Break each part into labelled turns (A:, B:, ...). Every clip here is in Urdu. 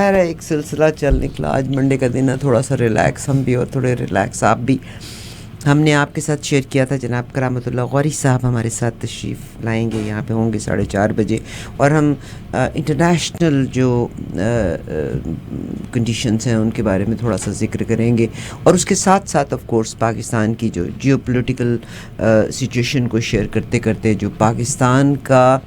A: ظاہر ہے ایک سلسلہ چل نکلا. آج منڈے کا دن ہے, تھوڑا سا ریلیکس ہم بھی اور تھوڑے ریلیکس آپ بھی. ہم نے آپ کے ساتھ شیئر کیا تھا جناب کرامت اللہ غوری صاحب ہمارے ساتھ تشریف لائیں گے, یہاں پہ ہوں گے 4:30 بجے, اور ہم انٹرنیشنل جو کنڈیشنز ہیں ان کے بارے میں تھوڑا سا ذکر کریں گے, اور اس کے ساتھ ساتھ آف کورس پاکستان کی جو جیو پولیٹیکل سچویشن کو شیئر کرتے کرتے جو پاکستان کا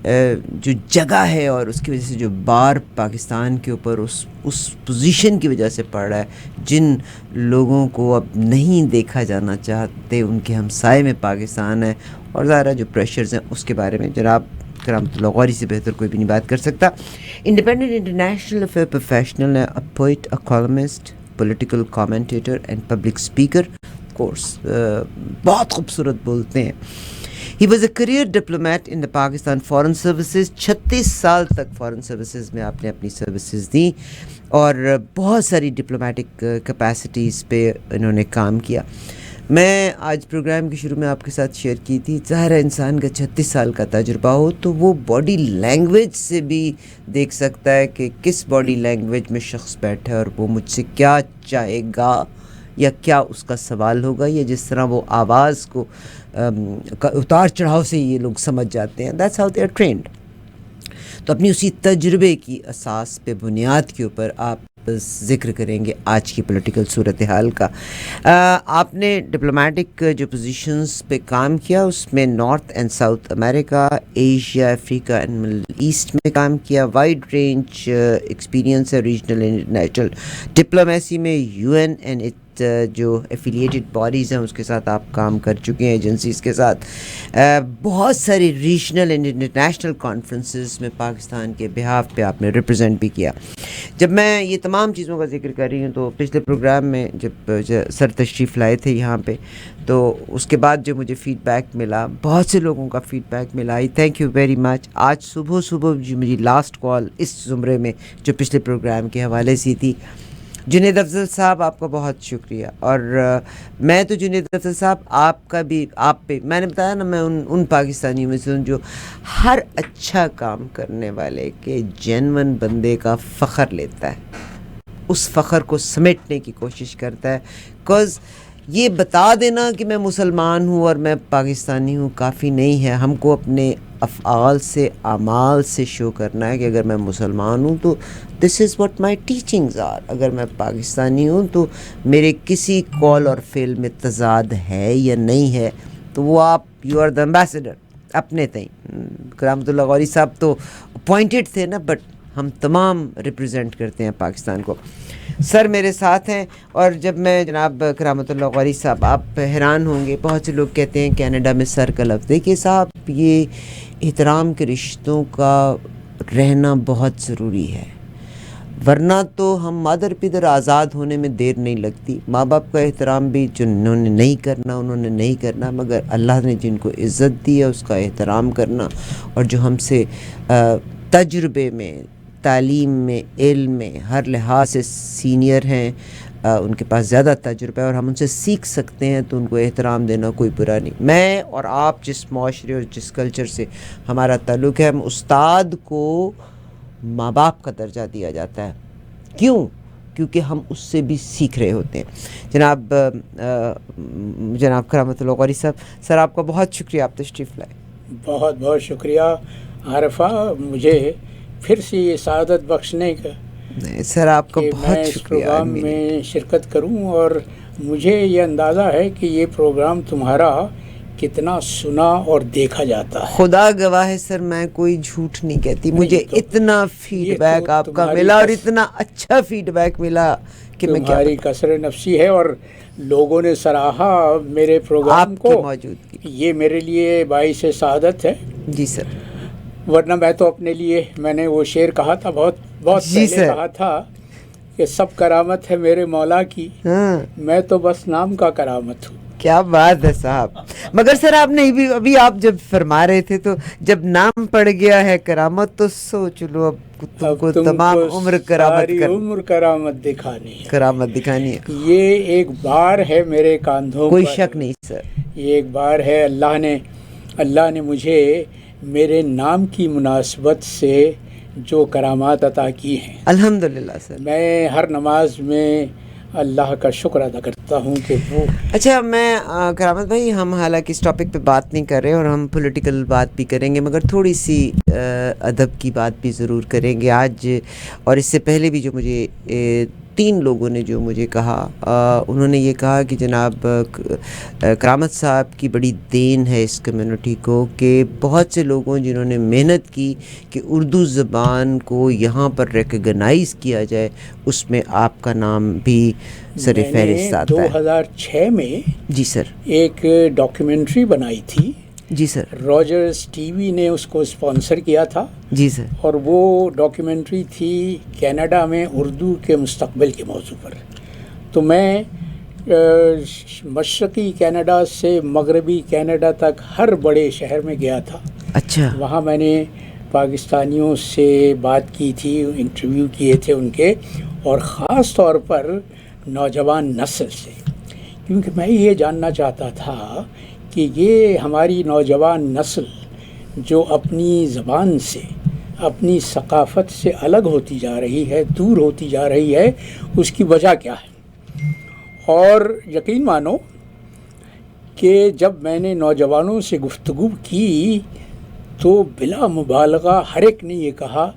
A: جو جگہ ہے اور اس کی وجہ سے جو بار پاکستان کے اوپر اس پوزیشن کی وجہ سے پڑ رہا ہے, جن لوگوں کو اب نہیں دیکھا جانا چاہتے ان کے ہمسائے میں پاکستان ہے, اور ظاہر جو پریشرز ہیں اس کے بارے میں جناب کرامت اللہ غوری سے بہتر کوئی بھی نہیں بات کر سکتا. انڈیپینڈنٹ انٹرنیشنل افیئر پروفیشنل ہے, poet, columnist, political commentator and public speaker. Course بہت خوبصورت بولتے ہیں. He was a career diplomat in the Pakistan Foreign Services. 36 سال تک فارن سروسز میں آپ نے اپنی سروسز دیں, اور بہت ساری ڈپلومیٹک کیپیسٹیز پہ انہوں نے کام کیا. میں آج پروگرام کے شروع میں آپ کے ساتھ شیئر کی تھی, ظاہر انسان کا 36 سال کا تجربہ ہو تو وہ باڈی لینگویج سے بھی دیکھ سکتا ہے کہ کس باڈی لینگویج میں شخص بیٹھا ہے اور وہ مجھ سے کیا چاہے گا یا کیا اس کا سوال ہوگا, یا جس طرح وہ آواز کو اتار چڑھاؤ سے یہ لوگ سمجھ جاتے ہیں. That's how they are trained. تو اپنی اسی تجربے کی اساس پہ بنیاد کے اوپر آپ ذکر کریں گے آج کی پولیٹیکل صورتحال کا. آپ نے ڈپلومیٹک جو پوزیشنز پہ کام کیا اس میں نارتھ اینڈ ساؤتھ امریکہ, ایشیا, افریقہ اینڈ مڈل ایسٹ میں کام کیا. وائڈ رینج ایکسپیرینس ہے ریجنل انٹرنیشنل ڈپلومیسی میں. یو این اینڈ جو ایفیلیٹڈ باڈیز ہیں اس کے ساتھ آپ کام کر چکے ہیں, ایجنسیز کے ساتھ. بہت ساری ریجنل اینڈ انٹرنیشنل کانفرنسز میں پاکستان کے بہاف پہ آپ نے ریپرزینٹ بھی کیا. جب میں یہ تمام چیزوں کا ذکر کر رہی ہوں تو پچھلے پروگرام میں جب سر تشریف لائے تھے یہاں پہ, تو اس کے بعد جو مجھے فیڈ بیک ملا, بہت سے لوگوں کا فیڈ بیک ملا, آئی تھینک یو ویری مچ. آج صبح جو میری لاسٹ کال اس زمرے میں جو پچھلے پروگرام کے حوالے سے تھی, جنید افضل صاحب آپ کا بہت شکریہ. اور میں تو جنید افضل صاحب آپ کا بھی, آپ پہ میں نے بتایا نا, میں ان پاکستانیوں میں سے ہوں جو ہر اچھا کام کرنے والے کے جینون بندے کا فخر لیتا ہے, اس فخر کو سمیٹنے کی کوشش کرتا ہے. بیکاز یہ بتا دینا کہ میں مسلمان ہوں اور میں پاکستانی ہوں کافی نہیں ہے. ہم کو اپنے افعال سے, اعمال سے شو کرنا ہے کہ اگر میں مسلمان ہوں تو this is what my teachings are. اگر میں پاکستانی ہوں تو میرے کسی قول اور فعل میں تضاد ہے یا نہیں ہے, تو وہ آپ یو آر دا ایمبیسڈر اپنے تئیں. کرامت اللہ غوری صاحب تو اپوائنٹڈ تھے نا, بٹ ہم تمام ریپرزینٹ کرتے ہیں پاکستان کو. سر میرے ساتھ ہیں, اور جب میں جناب کرامت اللہ غوری صاحب, آپ حیران ہوں گے, بہت سے لوگ کہتے ہیں کینیڈا میں سر کا لفظ. دیکھیے صاحب, یہ احترام کے رشتوں کا رہنا بہت ضروری ہے, ورنہ تو ہم مادر پدر آزاد ہونے میں دیر نہیں لگتی. ماں باپ کا احترام بھی جنہوں نے نہیں کرنا انہوں نے نہیں کرنا, مگر اللہ نے جن کو عزت دی ہے اس کا احترام کرنا. اور جو ہم سے تجربے میں, تعلیم میں, علم میں, ہر لحاظ سے سینئر ہیں, ان کے پاس زیادہ تجربہ ہے اور ہم ان سے سیکھ سکتے ہیں, تو ان کو احترام دینا کوئی برا نہیں. میں اور آپ جس معاشرے اور جس کلچر سے ہمارا تعلق ہے, ہم استاد کو ماں باپ کا درجہ دیا جاتا ہے. کیوں؟ کیونکہ ہم اس سے بھی سیکھ رہے ہوتے ہیں. جناب کرامت اللہ غوری صاحب, سر آپ کا بہت شکریہ, آپ تشریف لائے.
B: بہت بہت شکریہ عارفہ, مجھے پھر سے یہ سعادت بخشنے کا.
A: نہیں سر, آپ کا بہت
B: میں اس
A: شکریہ.
B: پروگرام میں شرکت کروں, اور مجھے یہ اندازہ ہے کہ یہ پروگرام تمہارا کتنا سنا اور دیکھا جاتا ہے.
A: خدا گواہ ہے سر, میں کوئی جھوٹ نہیں کہتی. مجھے اتنا فیڈ بیک آپ کا ملا, اور اتنا اچھا فیڈ بیک ملا کہ میں کیا
B: تمہاری کثر نفسی ہے, اور لوگوں نے سراہا میرے پروگرام کو.
A: موجودگی
B: یہ میرے لیے باعث سعادت ہے.
A: جی سر.
B: ورنہ میں تو اپنے لیے, میں نے وہ شعر کہا تھا بہت
A: جی
B: پہلے کہا تھا کہ سب کرامت ہے میرے مولا کی, میں تو بس نام کا کرامت ہوں.
A: کیا بات ہے صاحب. مگر سر آپ نے ابھی آپ جب فرما رہے تھے تو جب نام پڑ گیا ہے کرامت, تو سوچ لو اب تم کو تمام عمر
B: عمر کرامت دکھانی ہے.
A: کرامت دکھانی ہے.
B: یہ ایک بار ہے میرے کاندھوں,
A: کوئی شک نہیں سر.
B: یہ ایک بار ہے. اللہ نے مجھے میرے نام کی مناسبت سے جو کرامات عطا کی ہیں.
A: الحمدللہ سر.
B: میں ہر نماز میں اللہ کا شکر ادا کرتا ہوں کہ وہ.
A: اچھا میں کرامت بھائی، ہم حالانکہ اس ٹاپک پہ بات نہیں کر رہے اور ہم پولیٹیکل بات بھی کریں گے، مگر تھوڑی سی ادب کی بات بھی ضرور کریں گے آج. اور اس سے پہلے بھی جو مجھے 3 لوگوں نے جو مجھے کہا، انہوں نے یہ کہا کہ جناب کرامت صاحب کی بڑی دین ہے اس کمیونٹی کو، کہ بہت سے لوگوں جنہوں نے محنت کی کہ اردو زبان کو یہاں پر ریکگنائز کیا جائے، اس میں آپ کا نام بھی سر فہرست آتا ہے.
B: 2006 میں
A: جی سر
B: ایک ڈاکیومنٹری بنائی تھی.
A: جی سر.
B: راجرز ٹی وی نے اس کو اسپانسر کیا تھا.
A: جی سر.
B: اور وہ ڈاکیومنٹری تھی کینیڈا میں اردو کے مستقبل کے موضوع پر. تو میں مشرقی کینیڈا سے مغربی کینیڈا تک ہر بڑے شہر میں گیا تھا.
A: اچھا.
B: وہاں میں نے پاکستانیوں سے بات کی تھی، انٹرویو کیے تھے ان کے، اور خاص طور پر نوجوان نسل سے، کیونکہ میں یہ جاننا چاہتا تھا کہ یہ ہماری نوجوان نسل جو اپنی زبان سے، اپنی ثقافت سے الگ ہوتی جا رہی ہے، دور ہوتی جا رہی ہے، اس کی وجہ کیا ہے. اور یقین مانو کہ جب میں نے نوجوانوں سے گفتگو کی تو بلا مبالغہ ہر ایک نے یہ کہا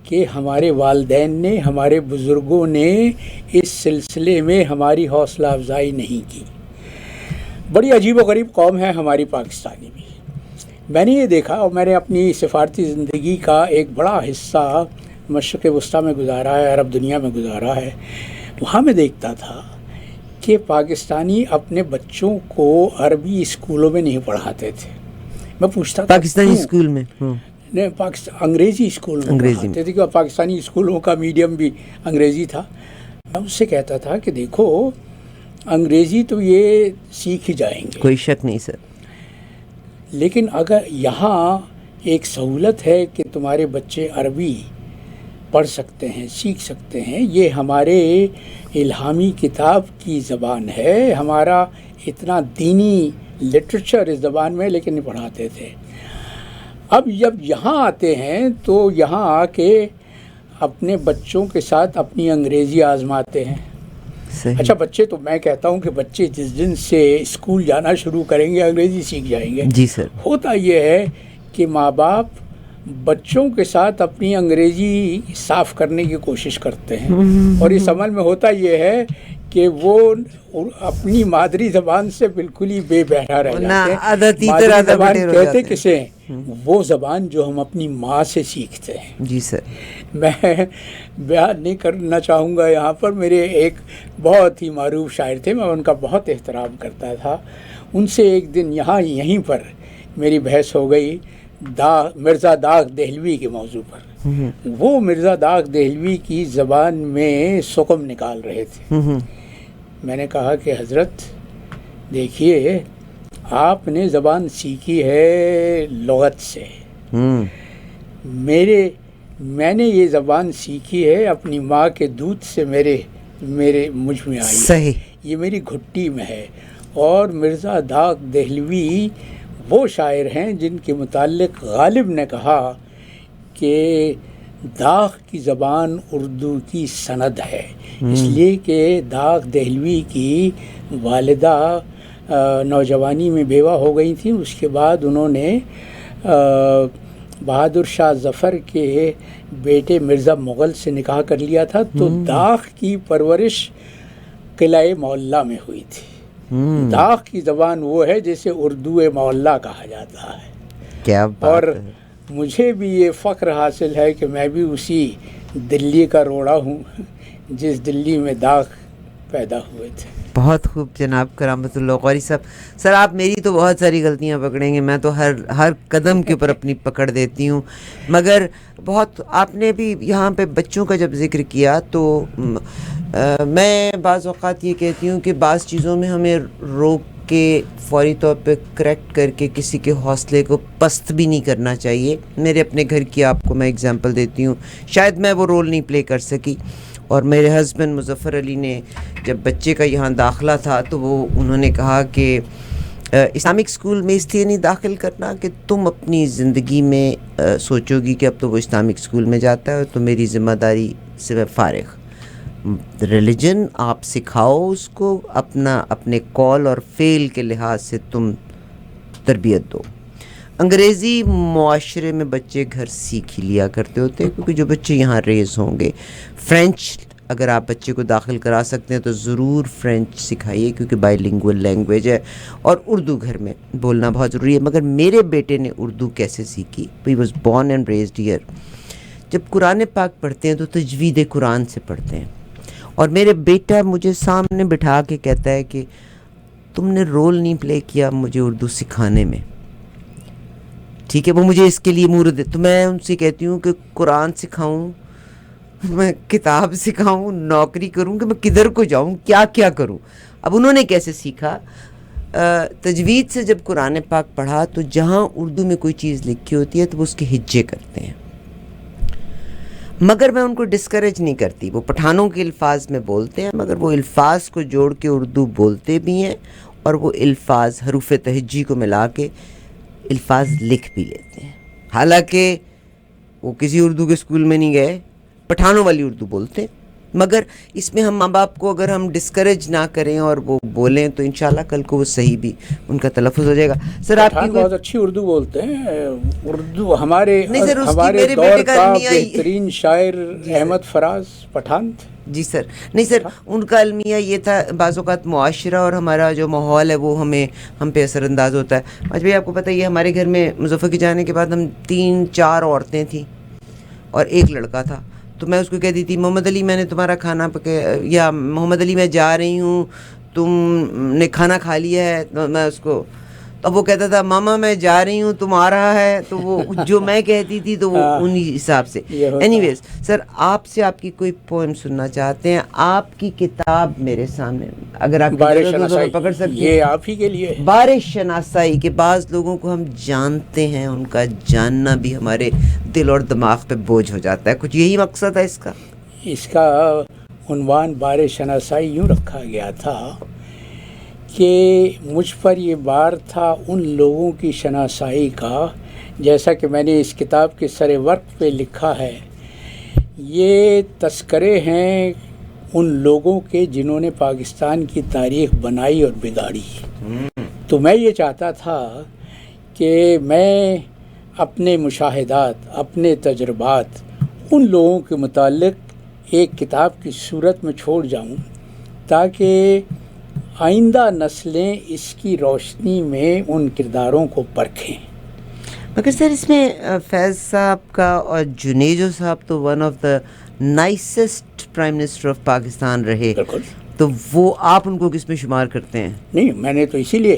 B: کہ ہمارے والدین نے، ہمارے بزرگوں نے اس سلسلے میں ہماری حوصلہ افزائی نہیں کی. بڑی عجیب و غریب قوم ہے ہماری پاکستانی بھی. میں نے یہ دیکھا، اور میں نے اپنی سفارتی زندگی کا ایک بڑا حصہ مشرق وسطیٰ میں گزارا ہے، عرب دنیا میں گزارا ہے. وہاں میں دیکھتا تھا کہ پاکستانی اپنے بچوں کو عربی اسکولوں میں نہیں پڑھاتے تھے. میں پوچھتا تھا
A: پاکستانی اسکول میں
B: نہیں، انگریزی اسکول میں پڑھاتے تھے، کہ پاکستانی اسکولوں کا میڈیم بھی انگریزی تھا. میں اس سے کہتا تھا کہ دیکھو انگریزی تو یہ سیکھ ہی جائیں گے،
A: کوئی شک نہیں سر،
B: لیکن اگر یہاں ایک سہولت ہے کہ تمہارے بچے عربی پڑھ سکتے ہیں، سیکھ سکتے ہیں. یہ ہمارے الہامی کتاب کی زبان ہے، ہمارا اتنا دینی لٹریچر اس زبان میں، لیکن نہیں پڑھاتے تھے. اب جب یہاں آتے ہیں تو یہاں آ کے اپنے بچوں کے ساتھ اپنی انگریزی آزماتے ہیں. اچھا بچے تو میں کہتا ہوں کہ بچے جس دن سے اسکول جانا شروع کریں گے انگریزی سیکھ جائیں گے.
A: جی سر.
B: ہوتا یہ ہے کہ ماں باپ بچوں کے ساتھ اپنی انگریزی صاف کرنے کی کوشش کرتے ہیں، اور اس عمل میں ہوتا یہ ہے کہ وہ اپنی مادری زبان سے بالکل ہی بے بہرا رہ جاتے ہیں. مادری زبان کہتے کسے ہیں؟ وہ زبان جو ہم اپنی ماں سے سیکھتے ہیں.
A: جی سر.
B: میں بیان نہیں کرنا چاہوں گا یہاں پر. میرے ایک بہت ہی معروف شاعر تھے، میں ان کا بہت احترام کرتا تھا. ان سے ایک دن یہیں پر میری بحث ہو گئی مرزا داغ دہلوی کے موضوع پر. وہ مرزا داغ دہلوی کی زبان میں سکم نکال رہے تھے. میں نے کہا کہ حضرت دیکھیے، آپ نے زبان سیکھی ہے لغت سے، میں نے یہ زبان سیکھی ہے اپنی ماں کے دودھ سے، مجھ میں آئی.
A: صحیح.
B: یہ میری گھٹی میں ہے. اور مرزا داغ دہلوی وہ شاعر ہیں جن کے متعلق غالب نے کہا کہ داغ کی زبان اردو کی سند ہے. اس لیے کہ داغ دہلوی کی والدہ نوجوانی میں بیوہ ہو گئی تھیں. اس کے بعد انہوں نے بہادر شاہ ظفر کے بیٹے مرزا مغل سے نکاح کر لیا تھا. تو داغ کی پرورش قلعہ معلیٰ میں ہوئی تھی. داغ کی زبان وہ ہے جیسے اردو معلیٰ کہا جاتا ہے.
A: کیا بات
B: اور
A: ہے.
B: مجھے بھی یہ فخر حاصل ہے کہ میں بھی اسی دلی کا روڑا ہوں جس دلی میں داغ پیدا ہوئے تھے.
A: بہت خوب جناب کرامت اللہ قوری صاحب. سر آپ میری تو بہت ساری غلطیاں پکڑیں گے، میں تو ہر قدم کے اوپر اپنی پکڑ دیتی ہوں، مگر بہت آپ نے بھی یہاں پہ بچوں کا جب ذکر کیا تو میں بعض اوقات یہ کہتی ہوں کہ بعض چیزوں میں ہمیں روک کے فوری طور پہ کریکٹ کر کے کسی کے حوصلے کو پست بھی نہیں کرنا چاہیے. میرے اپنے گھر کی آپ کو میں اگزامپل دیتی ہوں، شاید میں وہ رول نہیں پلے کر سکی، اور میرے ہسبینڈ مظفر علی نے جب بچے کا یہاں داخلہ تھا تو انہوں نے کہا کہ اسلامک اسکول میں اس لیے نہیں داخل کرنا کہ تم اپنی زندگی میں سوچو گی کہ اب تو وہ اسلامک اسکول میں جاتا ہے تو میری ذمہ داری سے میں فارغ. ریلیجن آپ سکھاؤ اس کو, اپنے کال اور فیل کے لحاظ سے تم تربیت دو. انگریزی معاشرے میں بچے گھر سیکھ ہی لیا کرتے ہوتے ہیں کیونکہ جو بچے یہاں ریز ہوں گے. فرینچ اگر آپ بچے کو داخل کرا سکتے ہیں تو ضرور فرینچ سکھائیے کیونکہ بائی لنگول لینگویج ہے, اور اردو گھر میں بولنا بہت ضروری ہے. مگر میرے بیٹے نے اردو کیسے سیکھی؟ He was born and raised here. جب قرآن پاک پڑھتے ہیں تو تجوید قرآن سے پڑھتے ہیں, اور میرے بیٹا مجھے سامنے بٹھا کے کہتا ہے کہ تم نے رول نہیں پلے کیا مجھے اردو سکھانے میں. ٹھیک ہے, وہ مجھے اس کے لیے مورد ہے, تو میں ان سے کہتی ہوں کہ قرآن سکھاؤں, میں کتاب سکھاؤں, نوکری کروں, کہ میں کدھر کو جاؤں, کیا کیا کروں. اب انہوں نے کیسے سیکھا؟ تجوید سے جب قرآن پاک پڑھا تو جہاں اردو میں کوئی چیز لکھی ہوتی ہے تو وہ اس کے ہجے کرتے ہیں. مگر میں ان کو ڈسکریج نہیں کرتی, وہ پٹھانوں کے الفاظ میں بولتے ہیں مگر وہ الفاظ کو جوڑ کے اردو بولتے بھی ہیں, اور وہ الفاظ حروف تہجی کو ملا کے الفاظ لکھ بھی لیتے ہیں. حالانکہ وہ کسی اردو کے اسکول میں نہیں گئے, پٹھانوں والی اردو بولتے ہیں. مگر اس میں ہم ماں باپ کو اگر ہم ڈسکریج نہ کریں اور وہ بولیں تو انشاءاللہ کل کو وہ صحیح بھی ان کا تلفظ ہو جائے گا. سر آپ کی
B: بہت اچھی اردو بولتے ہیں. اردو ہمارے
A: میرے
B: دور
A: بیٹے
B: کا بہترین شاعر احمد فراز پٹھان تھے.
A: جی سر, نہیں سر, ان کا المیہ یہ تھا بعض اوقات معاشرہ اور ہمارا جو ماحول ہے وہ ہم پہ اثر انداز ہوتا ہے. آج بھائی آپ کو پتہ ہی ہے ہمارے گھر میں مظفر کے جانے کے بعد ہم 3-4 عورتیں تھیں اور ایک لڑکا تھا. تو میں اس کو کہتی تھی محمد علی میں نے تمہارا کھانا یا محمد علی میں جا رہی ہوں تم نے کھانا کھا لیا ہے. تو میں اس کو, اب وہ کہتا تھا ماما میں جا رہی ہوں تم آ رہا ہے, تو وہ جو میں کہتی تھی تو وہ انہی حساب سے. اینی ویز سر, آپ سے آپ کی کوئی پوئم سننا چاہتے ہیں؟ آپ کی کتاب میرے سامنے, اگر آپ پکڑ سکتے ہیں.
B: یہ آپ ہی کے لیے
A: بار شناسائی کے بعض لوگوں کو ہم جانتے ہیں, ان کا جاننا بھی ہمارے دل اور دماغ پہ بوجھ ہو جاتا ہے. کچھ یہی مقصد ہے اس کا
B: عنوان بار شناسائی یوں رکھا گیا تھا کہ مجھ پر یہ بار تھا ان لوگوں کی شناسائی کا, جیسا کہ میں نے اس کتاب کے سر ورق پہ لکھا ہے, یہ تذکرے ہیں ان لوگوں کے جنہوں نے پاکستان کی تاریخ بنائی اور بگاڑی. تو میں یہ چاہتا تھا کہ میں اپنے مشاہدات, اپنے تجربات ان لوگوں کے متعلق ایک کتاب کی صورت میں چھوڑ جاؤں تاکہ آئندہ نسلیں اس کی روشنی میں ان کرداروں کو پرکھیں.
A: مگر سر اس میں فیض صاحب کا اور جنیجو صاحب تو one of the نائسسٹ prime minister of Pakistan رہے, تو وہ آپ ان کو کس میں شمار کرتے ہیں؟
B: نہیں, میں نے تو اسی لیے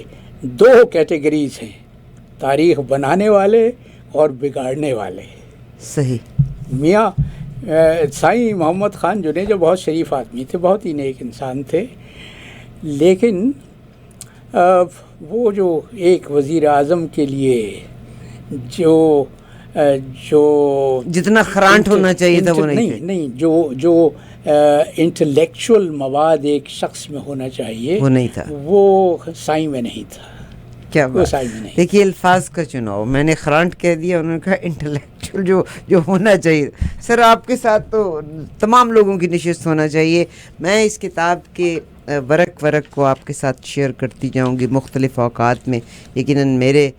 B: 2 کیٹیگریز ہیں, تاریخ بنانے والے اور بگاڑنے والے.
A: صحیح.
B: میاں سائیں محمد خان جنیجو بہت شریف آدمی تھے, بہت ہی نیک انسان تھے, لیکن وہ جو ایک وزیر اعظم کے لیے جو
A: جتنا خرانٹ ہونا چاہیے تھا وہ نہیں,
B: جو انٹلیکچول مواد ایک شخص میں ہونا چاہیے
A: وہ نہیں تھا,
B: وہ سائیں میں نہیں تھا.
A: کیا بات. دیکھیے الفاظ کا چناؤ, میں نے خرانٹ کہہ دیا, انہوں نے کہا انٹلیکچوئل جو ہونا چاہیے. سر آپ کے ساتھ تو تمام لوگوں کی نشست ہونا چاہیے. میں اس کتاب کے ورق کو آپ کے ساتھ شیئر کرتی جاؤں گی مختلف اوقات میں. یقیناً میرے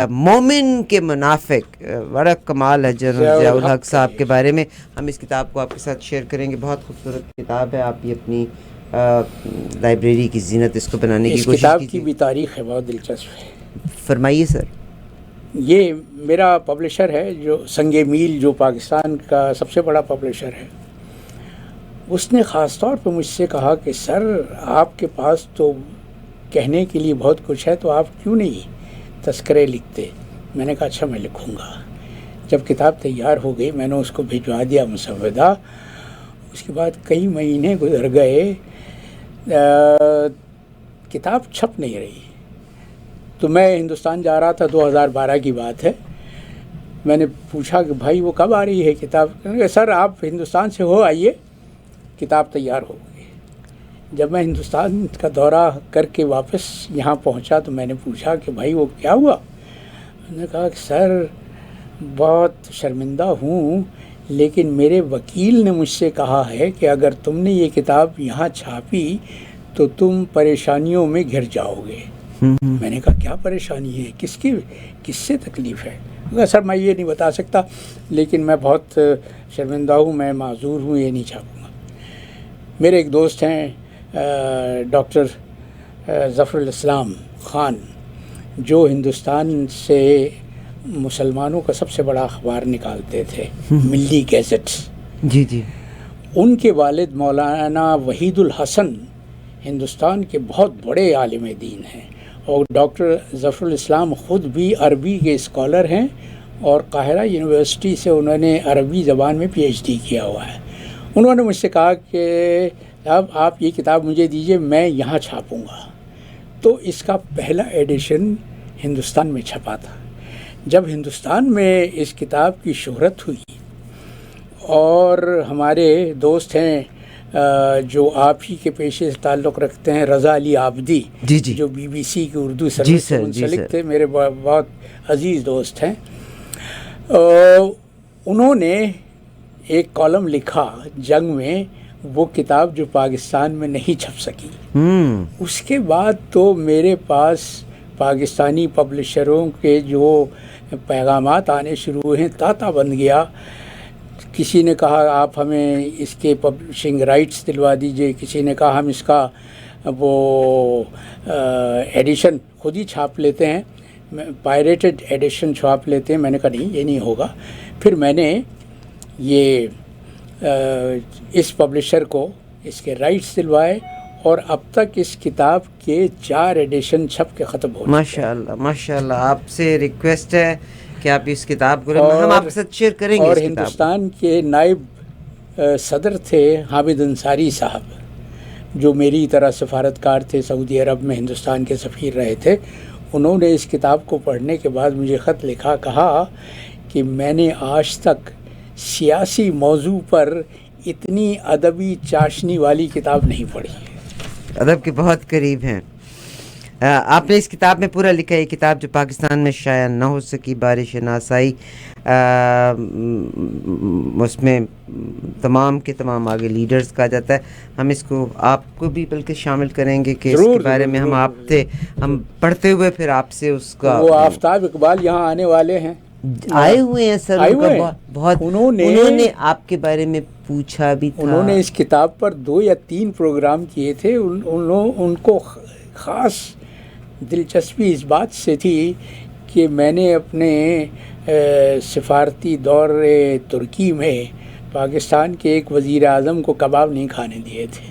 A: مومن کے منافق بڑا کمال ہے جنرل ضیاء الحق صاحب کے بارے میں. ہم اس کتاب کو آپ کے ساتھ شیئر کریں گے. بہت خوبصورت کتاب ہے, آپ یہ اپنی لائبریری کی زینت اس کو بنانے کی کوشش کیجیے.
B: اس کتاب کی بھی تاریخ ہے, بہت دلچسپ ہے.
A: فرمائیے سر.
B: یہ میرا پبلشر ہے جو سنگ میل, جو پاکستان کا سب سے بڑا پبلشر ہے, اس نے خاص طور پہ مجھ سے کہا کہ سر آپ کے پاس تو کہنے کے لیے بہت کچھ ہے, تو آپ کیوں نہیں تذکرے لکھتے. میں نے کہا اچھا میں لکھوں گا. جب کتاب تیار ہو گئی میں نے اس کو بھجوا دیا مسودہ. اس کے بعد کئی مہینے گزر گئے, کتاب چھپ نہیں رہی. تو میں ہندوستان جا رہا تھا, 2012 کی بات ہے. میں نے پوچھا کہ بھائی وہ کب آ رہی ہے کتاب؟ کہ سر آپ ہندوستان سے ہو آئیے, کتاب تیار ہو گئی. جب میں ہندوستان کا دورہ کر کے واپس یہاں پہنچا تو میں نے پوچھا کہ بھائی وہ کیا ہوا؟ انہوں نے کہا کہ سر بہت شرمندہ ہوں، لیکن میرے وکیل نے مجھ سے کہا ہے کہ اگر تم نے یہ کتاب یہاں چھاپی تو تم پریشانیوں میں گھر جاؤ گے۔ میں نے کہا کیا پریشانی ہے، کس سے تکلیف ہے؟ کہا سر میں یہ نہیں بتا سکتا، لیکن میں بہت شرمندہ ہوں، میں معذور ہوں، یہ نہیں چھاپوں گا۔ میرے ایک دوست ہیں ڈاکٹر ظفر الاسلام خان، جو ہندوستان سے مسلمانوں کا سب سے بڑا اخبار نکالتے تھے، ملی گیزٹس۔
A: جی جی،
B: ان کے والد مولانا وحید الحسن ہندوستان کے بہت بڑے عالم دین ہیں، اور ڈاکٹر ظفر الاسلام خود بھی عربی کے اسکالر ہیں، اور قاہرہ یونیورسٹی سے انہوں نے عربی زبان میں پی ایچ ڈی کیا ہوا ہے۔ انہوں نے مجھ سے کہا کہ اب آپ یہ کتاب مجھے دیجئے، میں یہاں چھاپوں گا۔ تو اس کا پہلا ایڈیشن ہندوستان میں چھپا تھا۔ جب ہندوستان میں اس کتاب کی شہرت ہوئی، اور ہمارے دوست ہیں جو آپ ہی کے پیشے سے تعلق رکھتے ہیں، رضا علی عابدی،
A: جی جی،
B: جو بی بی سی کی اردو سروس سے منسلک تھے، میرے بہت عزیز دوست ہیں، انہوں نے ایک کالم لکھا جنگ میں، وہ کتاب جو پاکستان میں نہیں چھپ سکی۔ اس کے بعد تو میرے پاس پاکستانی پبلشروں کے جو پیغامات آنے شروع ہوئے ہیں، تاتا بن گیا۔ کسی نے کہا آپ ہمیں اس کے پبلشنگ رائٹس دلوا دیجئے، کسی نے کہا ہم اس کا وہ ایڈیشن خود ہی چھاپ لیتے ہیں، پائریٹڈ ایڈیشن چھاپ لیتے ہیں۔ میں نے کہا نہیں، یہ نہیں ہوگا۔ پھر میں نے یہ اس پبلشر کو اس کے رائٹس دلوائے، اور اب تک اس کتاب کے 4 ایڈیشن چھپ کے ختم ہو چکے ہیں۔
A: ماشاءاللہ ماشاءاللہ، آپ سے ریکویسٹ ہے کہ آپ اس کتاب کو ہم آپ کے ساتھ شیئر کریں گے۔
B: اور ہندوستان کے نائب صدر تھے حامد انصاری صاحب، جو میری طرح سفارتکار تھے، سعودی عرب میں ہندوستان کے سفیر رہے تھے۔ انہوں نے اس کتاب کو پڑھنے کے بعد مجھے خط لکھا، کہا کہ میں نے آج تک سیاسی موضوع پر اتنی ادبی چاشنی والی کتاب نہیں پڑھی۔
A: ادب کے بہت قریب ہیں آپ نے۔ اس کتاب میں پورا لکھا ہے، یہ کتاب جو پاکستان میں شائع نہ ہو سکی، بارش ناسائی، اس میں تمام کے تمام آگے لیڈرز کہا جاتا ہے۔ ہم اس کو آپ کو بھی بلکہ شامل کریں گے کہ اس کے بارے میں ہم پڑھتے ہوئے پھر آپ سے اس کا۔
B: وہ آفتاب اقبال یہاں آنے والے ہیں،
A: آئے ہوئے ہیں سر، بہت انہوں نے آپ کے بارے میں پوچھا بھی تھا۔
B: انہوں نے اس کتاب پر 2 یا 3 پروگرام کیے تھے۔ ان کو خاص دلچسپی اس بات سے تھی کہ میں نے اپنے سفارتی دور ترکی میں پاکستان کے ایک وزیر اعظم کو کباب نہیں کھانے دیے تھے۔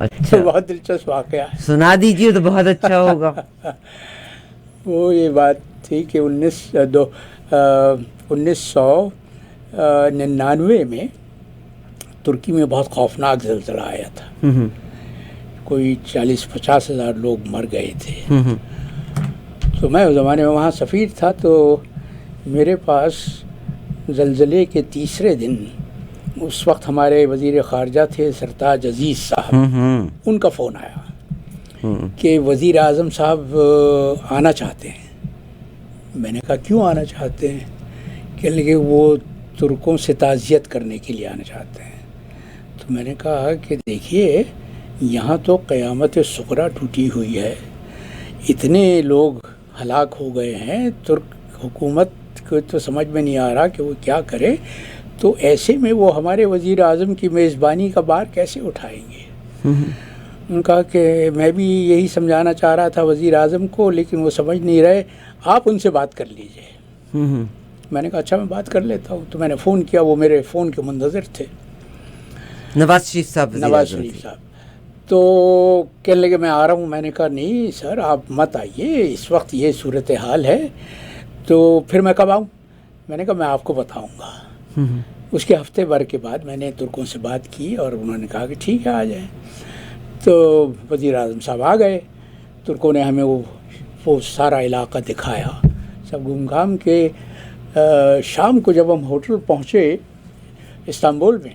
A: اچھا،
B: بہت دلچسپ واقعہ ہے،
A: سنا دیجیے تو بہت اچھا ہوگا۔
B: وہ یہ بات تھی کہ 1999 میں ترکی میں بہت خوفناک زلزلہ آیا تھا، کوئی 40-50 ہزار لوگ مر گئے تھے۔ تو میں اس زمانے میں وہاں سفیر تھا، تو میرے پاس زلزلے کے تیسرے دن اس وقت ہمارے وزیر خارجہ تھے سرتاج عزیز صاحب، ان کا فون آیا کہ وزیر اعظم صاحب آنا چاہتے ہیں۔ میں نے کہا کیوں آنا چاہتے ہیں؟ کہنے لگے وہ ترکوں سے تعزیت کرنے کے لیے آنا چاہتے ہیں۔ تو میں نے کہا کہ دیکھیے یہاں تو قیامت صغریٰ ٹوٹی ہوئی ہے، اتنے لوگ ہلاک ہو گئے ہیں، ترک حکومت کو تو سمجھ میں نہیں آ رہا کہ وہ کیا کرے، تو ایسے میں وہ ہمارے وزیر اعظم کی میزبانی کا بار کیسے اٹھائیں گے؟ انہوں نے کہا کہ میں بھی یہی سمجھانا چاہ رہا تھا وزیر اعظم کو، لیکن وہ سمجھ نہیں رہے، آپ ان سے بات کر لیجئے۔ میں نے کہا اچھا میں بات کر لیتا ہوں۔ تو میں نے فون کیا، وہ میرے فون کے منتظر تھے،
A: نواز شریف صاحب۔
B: تو کہنے لگے میں آ رہا ہوں۔ میں نے کہا نہیں سر آپ مت آئیے، اس وقت یہ صورتحال ہے۔ تو پھر میں کب آؤں؟ میں نے کہا میں آپ کو بتاؤں گا۔ اس کے ہفتے بھر کے بعد میں نے ترکوں سے بات کی اور انہوں نے کہا کہ ٹھیک ہے آ جائیں۔ تو وزیر اعظم صاحب آ گئے، ترکوں نے ہمیں وہ سارا علاقہ دکھایا، سب گھوم گھام کے شام کو جب ہم ہوٹل پہنچے استنبول میں،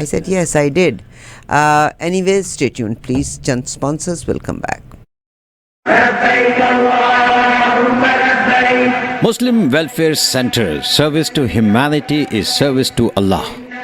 A: I said yes I did. Anyways, stay tuned please. Chand sponsors will come back.
C: Muslim Welfare Center, service to humanity is service to Allah.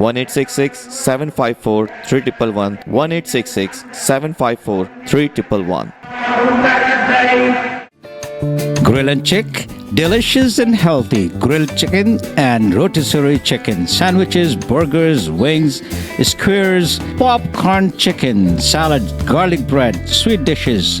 D: 1866-754-3111 1866-754-3111।
C: Grill and Chick, Delicious and healthy grilled chicken and rotisserie chicken, sandwiches, burgers, wings, skewers, popcorn chicken, salad, garlic bread, sweet dishes.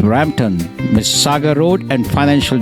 C: Brampton, Mississauga Road and Financial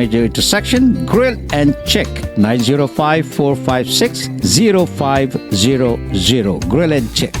C: major intersection. Grill and check 905-456-0500. Grill and check.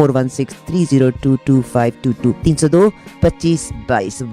A: 4163022522 302-2522।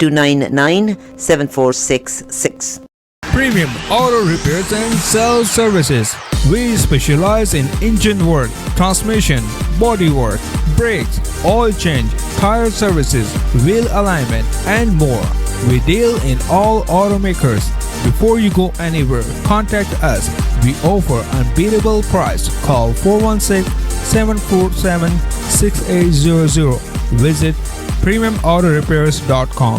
A: 29974666।
E: Premium Auto Repairs and Sales Services. We specialize in engine work, transmission, body work, brakes, oil change, tire services, wheel alignment, and more. We deal in all automakers. Before you go anywhere, contact us. We offer unbeatable price. Call 416-747-6800. Visit premiumautorepairs.com.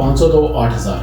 F: 502 8000।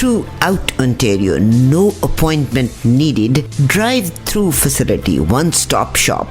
A: throughout Ontario, no appointment needed, drive-through facility, one-stop shop.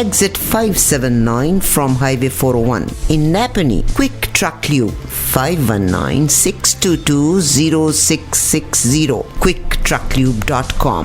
A: exit 579 from Highway 401 in Napanee. Quick Truck Lube 519-622-0660. quicktrucklube.com.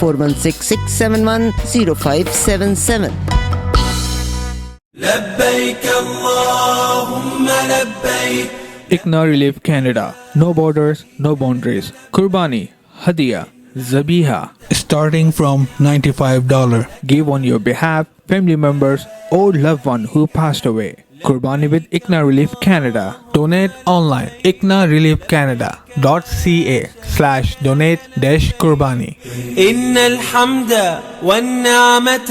A: 416-671-0577।
G: لبيك اللهم لبيك.
E: ICNA Relief Canada. No borders, no boundaries. Kurbani, Hadiya, Zabiha. Starting from $95. Give on your behalf, family members or loved one who passed away. Kurbani with ICNA Relief Canada. Donate online. ICNAReliefCanada.ca/donate-Kurbani.
G: إن الحمد والنعمة.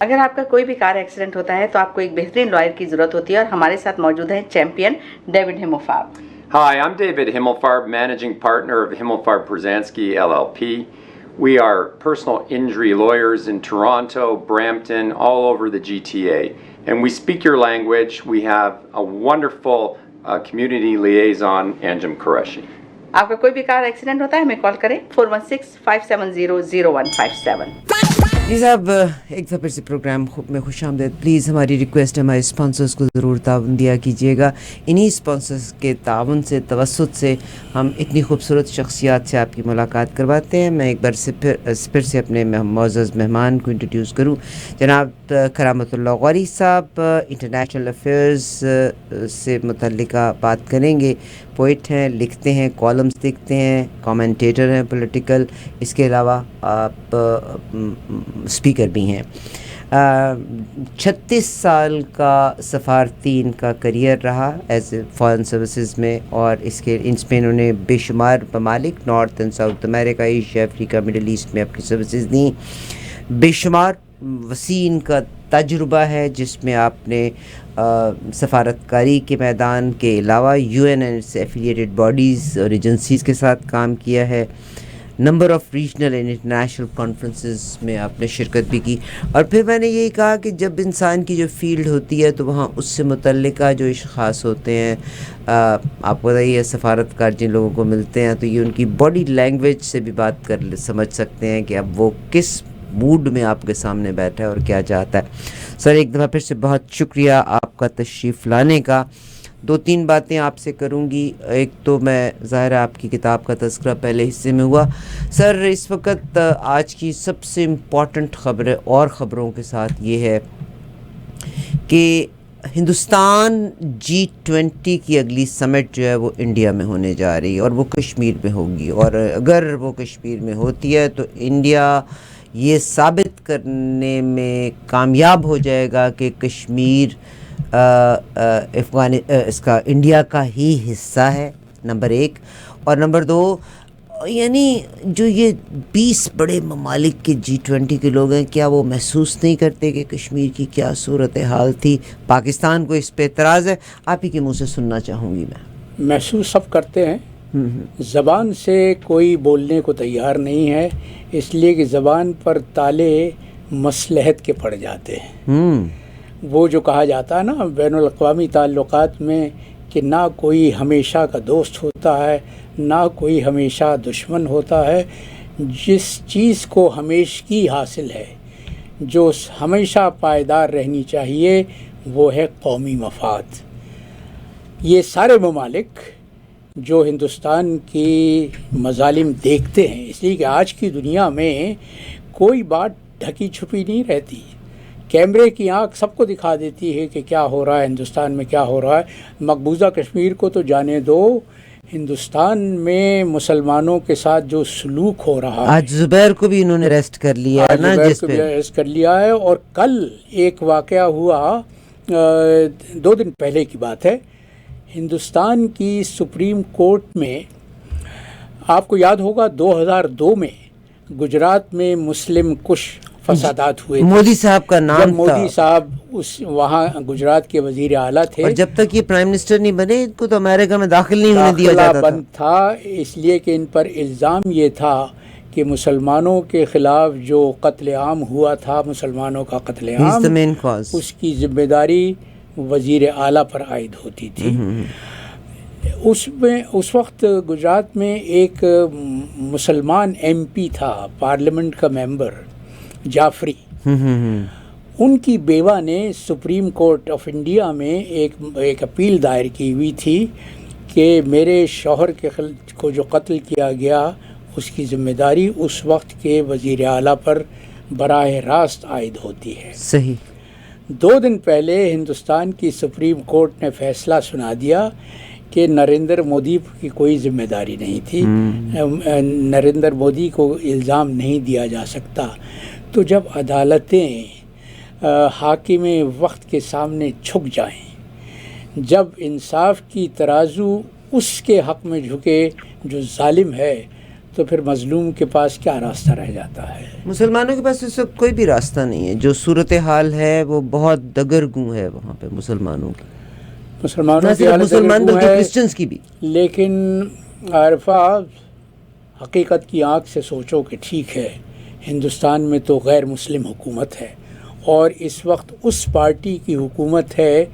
H: اگر آپ کا کوئی بھی کار ایکسیڈنٹ ہوتا ہے تو آپ کو ایک بہترین لائر کی ضرورت ہوتی ہے اور ہمارے ساتھ موجود ہیں چیمپئن ڈیوڈ ہموفارب.
I: Hi, I'm David Himmelfarb, managing partner of Himmelfarb Brzezinski LLP. We are personal injury lawyers in Toronto, Brampton, all over the GTA. And we speak your language. We have a wonderful community liaison, Anjum Qureshi.
H: آپ کا کوئی بھی کار ایکسیڈنٹ ہوتا ہے ہمیں کال کریں 416-570-0157.
A: جی صاحب ایک دفعہ پھر سے پروگرام میں خوش آمدید. پلیز ہماری ریکویسٹ ہے ہمارے اسپانسرز کو ضرور تعاون دیا کیجیے گا. انہی اسپانسرز کے تعاون سے توسط سے ہم اتنی خوبصورت شخصیات سے آپ کی ملاقات کرواتے ہیں. میں ایک بار سے پھر سے اپنے معزز مہمان کو انٹروڈیوس کروں. جناب کرامت اللہ غوری صاحب انٹرنیشنل افیئرز سے متعلقہ بات کریں گے. پوئٹ ہیں, لکھتے ہیں, کالمز لکھتے ہیں, کامنٹیٹر ہیں پولیٹیکل, اس کے علاوہ آپ اسپیکر بھی ہیں. 36 سال کا سفارتی ان کا کریئر رہا ایز اے فارن سروسز میں, اور اس کے میں انہوں نے بے شمار ممالک نارتھ اینڈ ساؤتھ امریکہ, ایشیا, افریقہ, مڈل ایسٹ میں اپنی سروسز دیں. بے شمار وسیع ان کا تجربہ ہے جس میں آپ نے سفارتکاری کے میدان کے علاوہ U N and affiliated bodies اور ایجنسیز کے ساتھ کام کیا ہے. Number of regional and international conferences میں آپ نے شرکت بھی کی. اور پھر میں نے یہی کہا کہ جب انسان کی جو فیلڈ ہوتی ہے تو وہاں اس سے متعلقہ جو اشخاص ہوتے ہیں, آپ کو بتائیے سفارتکار جن لوگوں کو ملتے ہیں تو یہ ان کی باڈی لینگویج سے بھی بات کر سمجھ سکتے ہیں کہ اب وہ کس موڈ میں آپ کے سامنے بیٹھا ہے اور کیا چاہتا ہے. سر ایک دفعہ پھر سے بہت شکریہ آپ کا تشریف لانے کا. 2-3 باتیں آپ سے کروں گی. ایک تو میں ظاہر آپ کی کتاب کا تذکرہ پہلے حصے میں ہوا. سر اس وقت آج کی سب سے امپورٹنٹ خبریں اور خبروں کے ساتھ یہ ہے کہ ہندوستان G20 کی اگلی سمٹ جو ہے وہ انڈیا میں ہونے جا رہی ہے اور وہ کشمیر میں ہوگی. اور اگر وہ کشمیر میں ہوتی ہے تو انڈیا یہ ثابت کرنے میں کامیاب ہو جائے گا کہ کشمیر اس کا انڈیا کا ہی حصہ ہے, نمبر 1. اور نمبر 2, یعنی جو یہ 20 بڑے ممالک کے G20 کے لوگ ہیں, کیا وہ محسوس نہیں کرتے کہ کشمیر کی کیا صورتحال تھی؟ پاکستان کو اس پہ اعتراض ہے, آپ ہی کے منہ سے سننا چاہوں گی. میں
B: محسوس سب کرتے ہیں, زبان سے کوئی بولنے کو تیار نہیں ہے, اس لیے کہ زبان پر تالے مصلحت کے پڑ جاتے ہیں. وہ جو کہا جاتا ہے نا بین الاقوامی تعلقات میں کہ نہ کوئی ہمیشہ کا دوست ہوتا ہے نہ کوئی ہمیشہ دشمن ہوتا ہے. جس چیز کو ہمیشگی حاصل ہے, جو ہمیشہ پائیدار رہنی چاہیے, وہ ہے قومی مفاد. یہ سارے ممالک جو ہندوستان کی مظالم دیکھتے ہیں, اس لیے کہ آج کی دنیا میں کوئی بات ڈھکی چھپی نہیں رہتی. کیمرے کی آنکھ سب کو دکھا دیتی ہے کہ کیا ہو رہا ہے ہندوستان میں, کیا ہو رہا ہے. مقبوضہ کشمیر کو تو جانے دو, ہندوستان میں مسلمانوں کے ساتھ جو سلوک ہو رہا ہے.
A: آج زبیر کو بھی انہوں نے اریسٹ کر لیا ہے نا,
B: زبیر کو بھی اریسٹ کر لیا ہے. اور کل ایک واقعہ ہوا, 2 دن پہلے کی بات ہے, ہندوستان کی سپریم کورٹ میں, آپ کو یاد ہوگا 2002 میں گجرات میں مسلم کش فسادات ہوئے.
A: مودی صاحب کا نام
B: جب مودی صاحب وہاں گجرات کے وزیر اعلیٰ تھے,
A: اور جب تک یہ پرائم منسٹر نہیں بنے ان کو تو امریکہ میں داخل نہیں ہونے دیا جاتا
B: بند تھا. اس لیے کہ ان پر الزام یہ تھا کہ مسلمانوں کے خلاف جو قتل عام ہوا تھا, مسلمانوں کا قتل عام, اس کی ذمہ داری وزیر اعلیٰ پر عائد ہوتی تھی. اس وقت گجرات میں ایک مسلمان MP تھا, پارلیمنٹ کا ممبر, جعفری. ان کی بیوہ نے سپریم کورٹ آف انڈیا میں ایک اپیل دائر کی ہوئی تھی کہ میرے شوہر کو جو قتل کیا گیا اس کی ذمہ داری اس وقت کے وزیر اعلیٰ پر براہ راست عائد ہوتی ہے.
A: صحیح.
B: 2 دن پہلے ہندوستان کی سپریم کورٹ نے فیصلہ سنا دیا کہ نریندر مودی کی کوئی ذمہ داری نہیں تھی, نریندر مودی کو الزام نہیں دیا جا سکتا. تو جب عدالتیں حاکم وقت کے سامنے جھک جائیں, جب انصاف کی ترازو اس کے حق میں جھکے جو ظالم ہے, تو پھر مظلوم کے پاس کیا راستہ رہ جاتا ہے؟
A: مسلمانوں کے پاس اس وقت کوئی بھی راستہ نہیں ہے. جو صورتحال ہے وہ بہت دگرگوں ہے وہاں پہ مسلمانوں کی,
B: مسلمانوں کی
A: مسلمان بلکہ کرسچنز کی بھی.
B: لیکن عارفہ حقیقت کی آنکھ سے سوچو کہ ٹھیک ہے ہندوستان میں تو غیر مسلم حکومت ہے اور اس وقت اس پارٹی کی حکومت ہے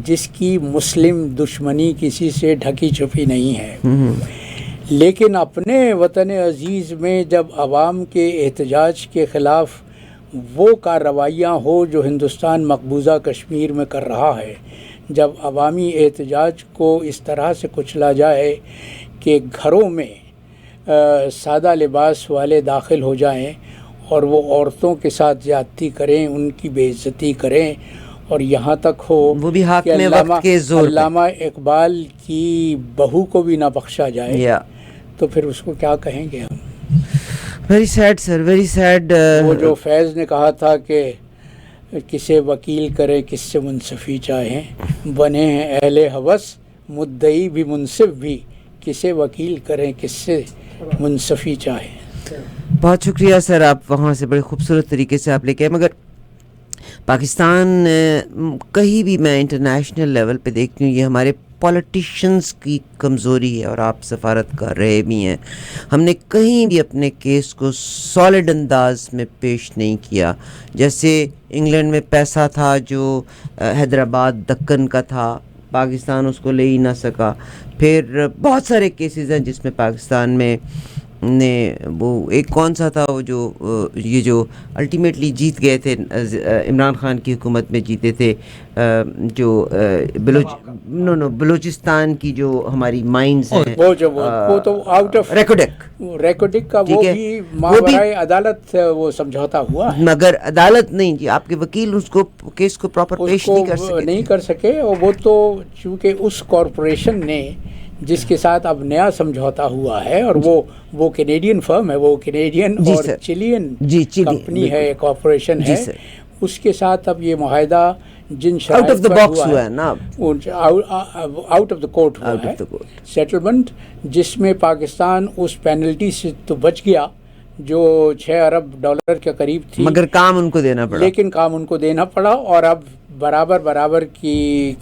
B: جس کی مسلم دشمنی کسی سے ڈھکی چھپی نہیں ہے, لیکن اپنے وطن عزیز میں جب عوام کے احتجاج کے خلاف وہ کارروائیاں ہو جو ہندوستان مقبوضہ کشمیر میں کر رہا ہے, جب عوامی احتجاج کو اس طرح سے کچلا جائے کہ گھروں میں سادہ لباس والے داخل ہو جائیں اور وہ عورتوں کے ساتھ زیادتی کریں, ان کی بے عزتی کریں, اور یہاں تک ہو
A: وہ بھی حق
B: کہ
A: میں وقت کے زور
B: علامہ اقبال کی بہو کو بھی نہ بخشا جائے, تو پھر اس کو کیا کہیں گے ہم؟
A: ویری سیڈ سر, ویری سیڈ.
B: وہ جو فیض نے کہا تھا کہ کسے وکیل کرے کس سے منصفی چاہیں, بنے ہیں اہل ہوس مدعی بھی منصف بھی, کسے وکیل کریں کس سے منصفی چاہیں.
A: بہت شکریہ سر, آپ وہاں سے بڑے خوبصورت طریقے سے آپ لے کے. مگر پاکستان کہیں بھی میں انٹرنیشنل لیول پہ دیکھتی ہوں یہ ہمارے پولیٹیشنز کی کمزوری ہے, اور آپ سفارت کر رہے بھی ہیں. ہم نے کہیں بھی اپنے کیس کو سالڈ انداز میں پیش نہیں کیا. جیسے انگلینڈ میں پیسہ تھا جو حیدرآباد دکن کا تھا, پاکستان اس کو لے ہی نہ سکا. پھر بہت سارے کیسز ہیں جس میں پاکستان میں نے وہ ایک کون سا تھا وہ جو یہ جو الٹیمیٹلی جیت گئے تھے عمران خان کی حکومت میں جیتے تھے, جو بلوچستان کی جو ہماری مائنز ہیں,
B: وہ تو آؤٹ آف ریکوڈک کا وہ بھی ماورائے عدالت وہ سمجھوتا ہوا ہے,
A: مگر عدالت نہیں جی, آپ کے وکیل اس کو کیس کو پراپر پیش نہیں
B: کر سکے. اور وہ تو چونکہ اس کارپوریشن نے جس کے ساتھ اب نیا سمجھوتا ہوا ہے, اور وہ کینیڈین فرم ہے, وہ کینیڈین اور چلین کمپنی ہے, کارپوریشن ہے, اس کے ساتھ اب یہ معاہدہ جن شرائط پر ہوا ہے نا, آؤٹ آف دا کورٹ ہوا ہے سیٹلمنٹ, جس میں پاکستان اس پینلٹی سے تو بچ گیا جو $6 ارب کے قریب تھی,
A: مگر کام ان کو دینا پڑا.
B: لیکن کام ان کو دینا پڑا, اور اب برابر کی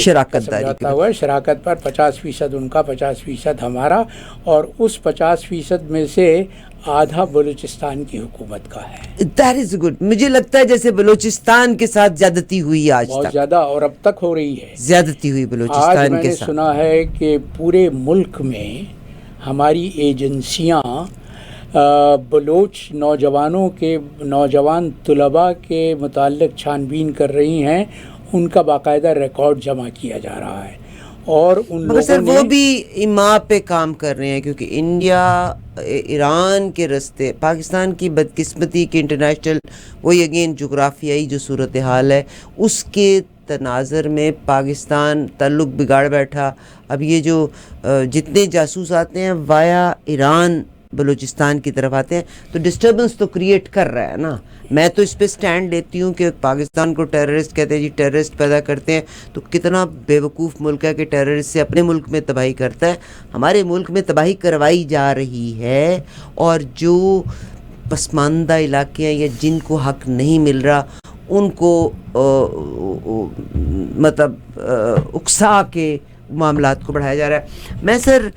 A: شراکت
B: ہوا ہے. شراکت پر 50% ان کا 50% ہمارا, اور اس 50% میں سے آدھا بلوچستان کی حکومت کا ہے.
A: That is good. مجھے لگتا ہے جیسے بلوچستان کے ساتھ زیادتی ہوئی آج
B: بہت زیادہ, اور اب تک ہو رہی ہے
A: زیادتی ہوئی بلوچستان کے ساتھ.
B: آج میں نے سنا ہے کہ پورے ملک میں ہماری ایجنسیاں بلوچ نوجوان طلباء کے متعلق چھان بین کر رہی ہیں, ان کا باقاعدہ ریکارڈ جمع کیا جا رہا ہے, اور ان لوگوں
A: سر وہ بھی ایما پہ کام کر رہے ہیں, کیونکہ انڈیا ایران کے رستے, پاکستان کی بدقسمتی کے انٹرنیشنل وہی اگین جغرافیائی جو صورتحال ہے اس کے تناظر میں پاکستان تعلق بگاڑ بیٹھا. اب یہ جو جتنے جاسوس آتے ہیں وایا ایران بلوچستان کی طرف آتے ہیں تو ڈسٹربنس تو کریٹ کر رہا ہے نا. میں تو اس پہ سٹینڈ لیتی ہوں کہ پاکستان کو ٹیررسٹ کہتے ہیں جی, ٹیررسٹ پیدا کرتے ہیں, تو کتنا بے وقوف ملک ہے کہ ٹیررسٹ سے اپنے ملک میں تباہی کرتا ہے. ہمارے ملک میں تباہی کروائی جا رہی ہے, اور جو پسماندہ علاقے ہیں یا جن کو حق نہیں مل رہا ان کو مطلب اکسا کے معاملات کو بڑھایا جا رہا ہے. میں سر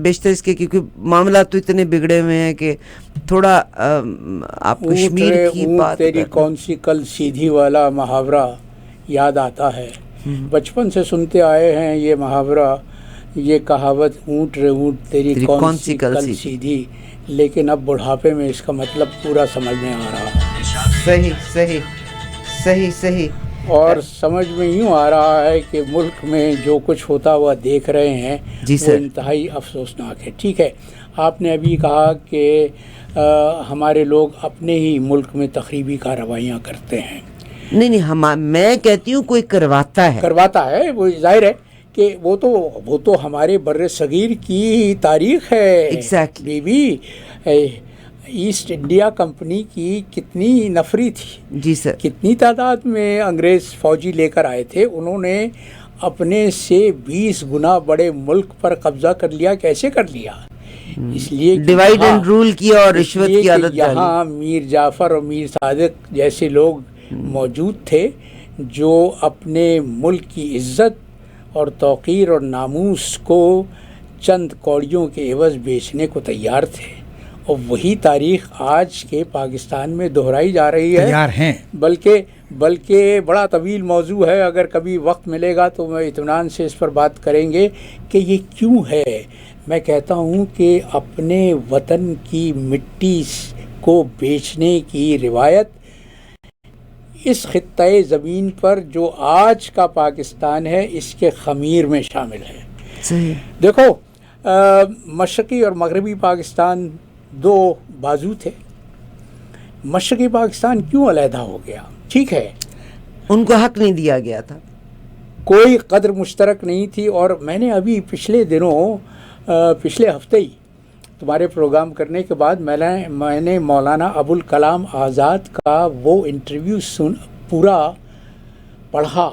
A: بیشتر اس کے کیونکہ معاملات تو اتنے بگڑے ہوئے ہیں کہ تھوڑا آپ کشمیر کی بات,
B: تیری کون سی کل سیدھی والا محاورہ یاد آتا ہے. بچپن سے سنتے آئے ہیں یہ محاورہ, یہ کہاوت, اونٹ رے اونٹ تیری کون سی کل سیدھی, لیکن اب بڑھاپے میں اس کا مطلب پورا سمجھ میں آ رہا ہے.
A: صحیح صحیح صحیح صحیح.
B: اور سمجھ میں یوں آ رہا ہے کہ ملک میں جو کچھ ہوتا ہوا دیکھ رہے ہیں وہ انتہائی افسوسناک ہے. ٹھیک ہے, آپ نے ابھی کہا کہ ہمارے لوگ اپنے ہی ملک میں تخریبی کارروائیاں کرتے ہیں.
A: نہیں, میں کہتی ہوں کوئی کرواتا ہے,
B: وہ ظاہر ہے کہ وہ تو ہمارے بر صغیر کی تاریخ ہے.
A: ایگزیکٹلی.
B: ایسٹ انڈیا کمپنی کی کتنی نفری تھی
A: جی سر,
B: کتنی تعداد میں انگریز فوجی لے کر آئے تھے, انہوں نے اپنے سے 20 گنا بڑے ملک پر قبضہ کر لیا. کیسے کر لیا؟ اس لیے
A: ڈیوائڈ اینڈ رول کیا اور رشوت کی عادت ڈالی.
B: یہاں میر جعفر اور میر صادق جیسے لوگ موجود تھے جو اپنے ملک کی عزت اور توقیر اور ناموس کو چند کوڑیوں کے عوض بیچنے کو تیار تھے، اور وہی تاریخ آج کے پاکستان میں دہرائی جا رہی ہے.
J: تیار ہیں،
B: بلکہ بڑا طویل موضوع ہے، اگر کبھی وقت ملے گا تو میں اطمینان سے اس پر بات کریں گے کہ یہ کیوں ہے. میں کہتا ہوں کہ اپنے وطن کی مٹی کو بیچنے کی روایت اس خطۂ زمین پر جو آج کا پاکستان ہے اس کے خمیر میں شامل ہے.
A: صحیح.
B: دیکھو مشرقی اور مغربی پاکستان دو بازو تھے. مشرقی پاکستان کیوں علیحدہ ہو گیا؟ ٹھیک ہے،
A: ان کو حق نہیں دیا گیا تھا،
B: کوئی قدر مشترک نہیں تھی. اور میں نے ابھی پچھلے ہفتے ہی تمہارے پروگرام کرنے کے بعد میں نے مولانا ابوالکلام آزاد کا وہ انٹرویو پورا پڑھا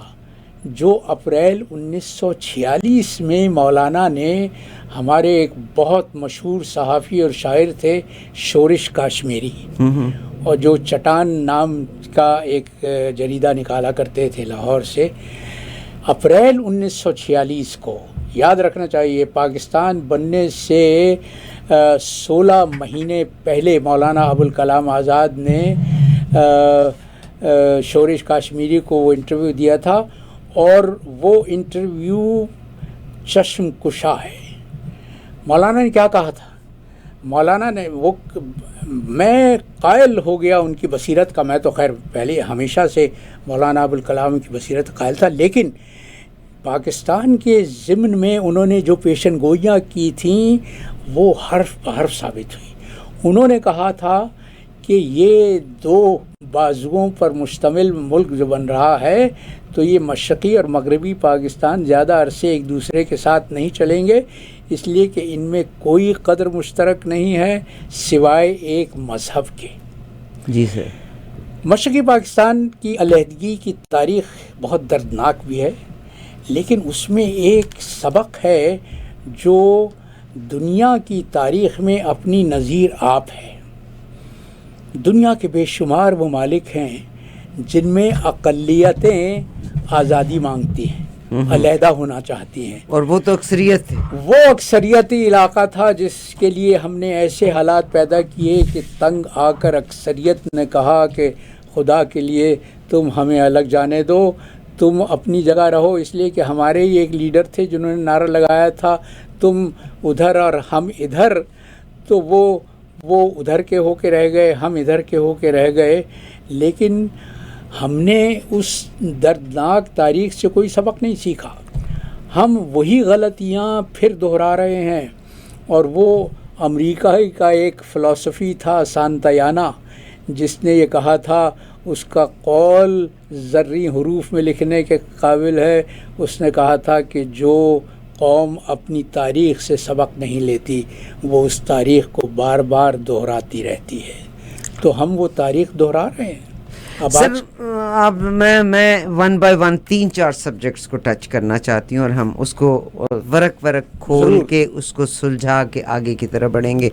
B: جو اپریل 1946 میں مولانا نے ہمارے ایک بہت مشہور صحافی اور شاعر تھے شورش کاشمیری، اور جو چٹان نام کا ایک جریدہ نکالا کرتے تھے لاہور سے. اپریل 1946 کو یاد رکھنا چاہیے، پاکستان بننے سے 16 مہینے پہلے مولانا ابوالکلام آزاد نے شورش کاشمیری کو وہ انٹرویو دیا تھا، اور وہ انٹرویو چشم کشا ہے. مولانا نے کیا کہا تھا؟ مولانا نے میں قائل ہو گیا ان کی بصیرت کا. میں تو خیر پہلے ہمیشہ سے مولانا ابوالکلام کی بصیرت قائل تھا، لیکن پاکستان کے ضمن میں انہوں نے جو پیشن گوئیاں کی تھیں وہ حرف بحرف ثابت ہوئی. انہوں نے کہا تھا کہ یہ دو بازوؤں پر مشتمل ملک جو بن رہا ہے تو یہ مشرقی اور مغربی پاکستان زیادہ عرصے ایک دوسرے کے ساتھ نہیں چلیں گے، اس لیے کہ ان میں کوئی قدر مشترک نہیں ہے سوائے ایک مذہب کے.
A: جی سر.
B: مشرقی پاکستان کی علیحدگی کی تاریخ بہت دردناک بھی ہے، لیکن اس میں ایک سبق ہے جو دنیا کی تاریخ میں اپنی نظیر آپ ہے. دنیا کے بے شمار ممالک ہیں جن میں اقلیتیں آزادی مانگتی ہیں، علیحدہ ہونا چاہتی ہیں،
A: اور وہ تو اکثریت ہے.
B: وہ اکثریتی علاقہ تھا جس کے لیے ہم نے ایسے حالات پیدا کیے کہ تنگ آ کر اکثریت نے کہا کہ خدا کے لیے تم ہمیں الگ جانے دو، تم اپنی جگہ رہو. اس لیے کہ ہمارے ہی ایک لیڈر تھے جنہوں نے نعرہ لگایا تھا تم ادھر اور ہم ادھر، تو وہ ادھر کے ہو کے رہ گئے، ہم ادھر کے ہو کے رہ گئے. لیکن ہم نے اس دردناک تاریخ سے کوئی سبق نہیں سیکھا. ہم وہی غلطیاں پھر دہرا رہے ہیں. اور وہ امریکہ کا ایک فلسفی تھا سانتایانا، جس نے یہ کہا تھا، اس کا قول زرعی حروف میں لکھنے کے قابل ہے. اس نے کہا تھا کہ جو قوم اپنی تاریخ سے سبق نہیں لیتی وہ اس تاریخ کو بار بار دہراتی رہتی ہے. تو ہم وہ تاریخ دہرا رہے ہیں.
A: سر اب میں 1 by 1 3-4 سبجیکٹس کو ٹچ کرنا چاہتی ہوں اور ہم اس کو ورق کھول کے اس کو سلجھا کے آگے کی طرف بڑھیں گے.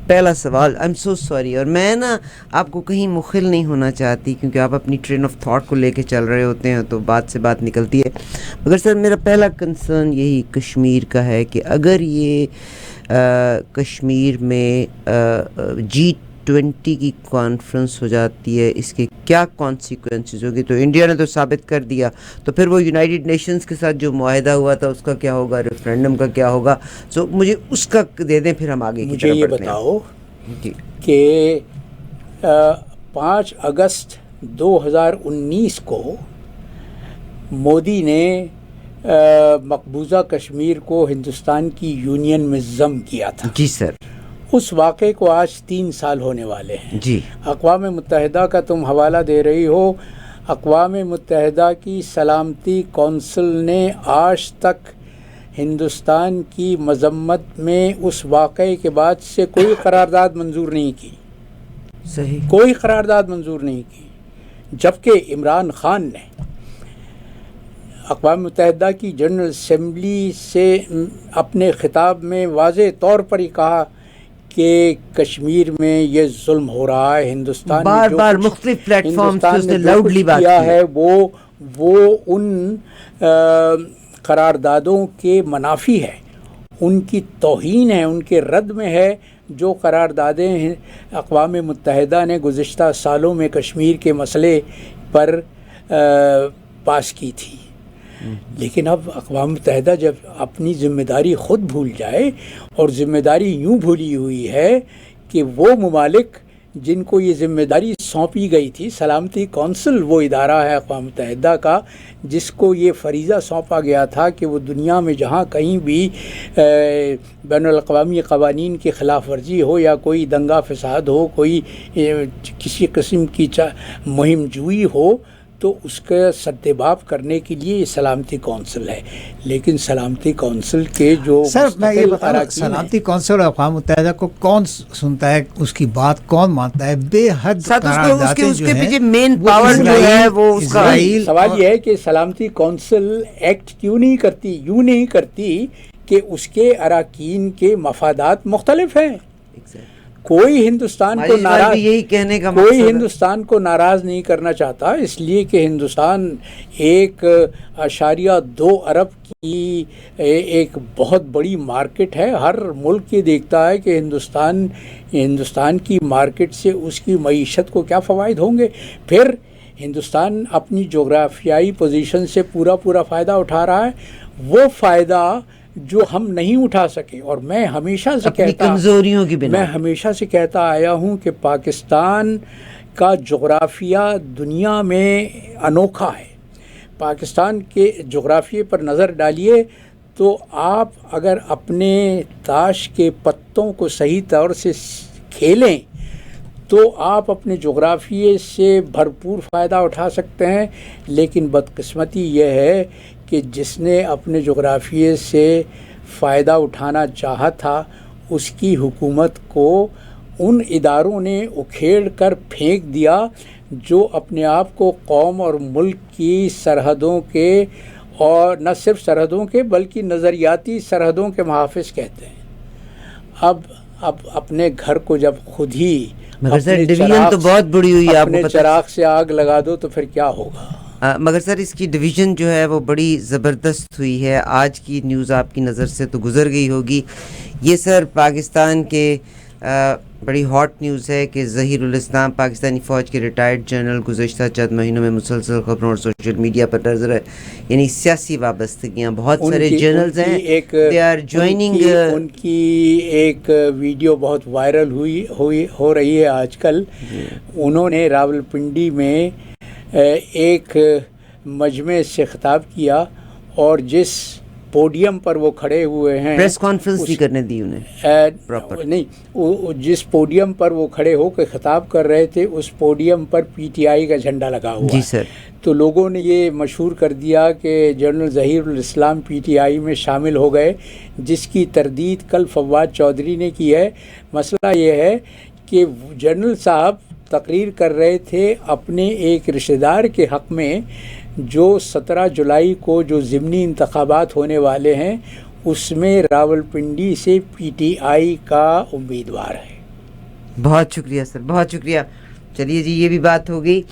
A: پہلا سوال، آئی ایم سو سوری، اور میں نا آپ کو کہیں مخل نہیں ہونا چاہتی کیونکہ آپ اپنی ٹرین آف تھاٹ کو لے کے چل رہے ہوتے ہیں تو بات سے بات نکلتی ہے. مگر سر میرا پہلا کنسرن یہی کشمیر کا ہے کہ اگر یہ کشمیر میں G20 کی کانفرنس ہو جاتی ہے، اس کے کیا کانسیکوینسز ہوگی؟ تو انڈیا نے تو ثابت کر دیا، تو پھر وہ یونائٹڈ نیشنز کے ساتھ جو معاہدہ ہوا تھا اس کا کیا ہوگا، ریفرینڈم کا کیا ہوگا؟ سو مجھے اس کا دے دیں پھر ہم آگے کی طرف بڑھتے ہیں.
B: مجھے یہ بتاؤ کہ 5 اگست 2019 کو مودی نے مقبوضہ کشمیر کو ہندوستان کی یونین میں ضم کیا تھا.
A: جی سر.
B: اس واقعے کو آج 3 سال ہونے والے ہیں.
A: جی.
B: اقوام متحدہ کا تم حوالہ دے رہی ہو. اقوام متحدہ کی سلامتی کونسل نے آج تک ہندوستان کی مذمت میں اس واقعے کے بعد سے کوئی قرارداد منظور نہیں کی.
A: صحیح.
B: کوئی قرارداد منظور نہیں کی. جبکہ عمران خان نے اقوام متحدہ کی جنرل اسمبلی سے اپنے خطاب میں واضح طور پر ہی کہا کہ کشمیر میں یہ ظلم ہو رہا ہے. ہندوستان
A: بار بار مختلف پلیٹ فارمز پہ اس نے لاؤڈلی بات
B: کیا ہے وہ ان قراردادوں کے منافی ہے, ان کی توہین ہے, ان کے رد میں ہے جو قراردادیں اقوام متحدہ نے گزشتہ سالوں میں کشمیر کے مسئلے پر پاس کی تھی. لیکن اب اقوام متحدہ جب اپنی ذمہ داری خود بھول جائے, اور ذمہ داری یوں بھولی ہوئی ہے کہ وہ ممالک جن کو یہ ذمہ داری سونپی گئی تھی, سلامتی کونسل وہ ادارہ ہے اقوام متحدہ کا جس کو یہ فریضہ سونپا گیا تھا کہ وہ دنیا میں جہاں کہیں بھی بین الاقوامی قوانین کی خلاف ورزی ہو یا کوئی دنگا فساد ہو, کوئی کسی قسم کی مہم جوئی ہو, تو اس کا سدباب کرنے کے لیے یہ سلامتی کونسل ہے. لیکن سلامتی کونسل کے جو
J: سر میں یہ بتا رہا, سلامتی کونسل اور اقوام متحدہ کو کون سنتا ہے, اس کی بات کون مانتا ہے؟ بے حد قراردادیں جو ہیں,
A: مین پاور جو ہے وہ
B: اسرائیل. سوال یہ ہے کہ سلامتی کونسل ایکٹ کیوں نہیں کرتی, یوں نہیں کرتی کہ اس کے اراکین کے مفادات مختلف ہیں. کوئی ہندوستان کو ناراض,
A: یہی کہنے کا
B: کوئی ہندوستان کو ناراض نہیں کرنا چاہتا, اس لیے کہ ہندوستان 1.2 ارب کی ایک بہت بڑی مارکیٹ ہے. ہر ملک یہ دیکھتا ہے کہ ہندوستان کی مارکیٹ سے اس کی معیشت کو کیا فوائد ہوں گے. پھر ہندوستان اپنی جغرافیائی پوزیشن سے پورا فائدہ اٹھا رہا ہے, وہ فائدہ جو ہم نہیں اٹھا سکے. اور میں ہمیشہ سے
A: کمزوریوں کی بنا,
B: میں ہمیشہ سے کہتا آیا ہوں کہ پاکستان کا جغرافیہ دنیا میں انوکھا ہے. پاکستان کے جغرافیے پر نظر ڈالیے تو آپ اگر اپنے تاش کے پتوں کو صحیح طور سے کھیلیں تو آپ اپنے جغرافیے سے بھرپور فائدہ اٹھا سکتے ہیں. لیکن بدقسمتی یہ ہے کہ جس نے اپنے جغرافیے سے فائدہ اٹھانا چاہا تھا, اس کی حکومت کو ان اداروں نے اکھیڑ کر پھینک دیا جو اپنے آپ کو قوم اور ملک کی سرحدوں کے, اور نہ صرف سرحدوں کے بلکہ نظریاتی سرحدوں کے محافظ کہتے ہیں. اب اپنے گھر کو جب خود ہی اپنے چراغ سے آگ لگا دو تو پھر کیا ہوگا.
A: مگر سر اس کی ڈویژن جو ہے وہ بڑی زبردست ہوئی ہے. آج کی نیوز آپ کی نظر سے تو گزر گئی ہوگی. یہ سر پاکستان کے بڑی ہاٹ نیوز ہے کہ ظہیر الاسلام پاکستانی فوج کے ریٹائرڈ جنرل گزشتہ چند مہینوں میں مسلسل خبروں اور سوشل میڈیا پر نظر ہے, یعنی سیاسی وابستگیاں بہت سارے جنرلز ہیں, دے آر جوائننگ.
B: ان کی ایک ویڈیو بہت وائرل ہو رہی ہے آج کل. انہوں نے راولپنڈی میں ایک مجمع سے خطاب کیا, اور جس پوڈیم پر وہ کھڑے ہوئے ہیں,
A: پریس کانفرنس نہیں کرنے دی انہیں,
B: نہیں, جس پوڈیم پر وہ کھڑے ہو کے خطاب کر رہے تھے اس podium per P T I کا جھنڈا لگا ہوا.
A: جی سر.
B: تو لوگوں نے یہ مشہور کر دیا کہ جنرل ظہیر الاسلام پی ٹی آئی میں شامل ہو گئے, جس کی تردید کل فواد چودھری نے کی ہے. مسئلہ یہ ہے کہ جنرل صاحب تقریر کر رہے تھے اپنے ایک رشتہ دار کے حق میں جو 17 جولائی کو جو ضمنی انتخابات ہونے والے ہیں اس میں راولپنڈی سے پی ٹی آئی کا امیدوار ہے.
A: بہت شکریہ سر, بہت شکریہ. چلیے جی, یہ بھی بات ہو گئی.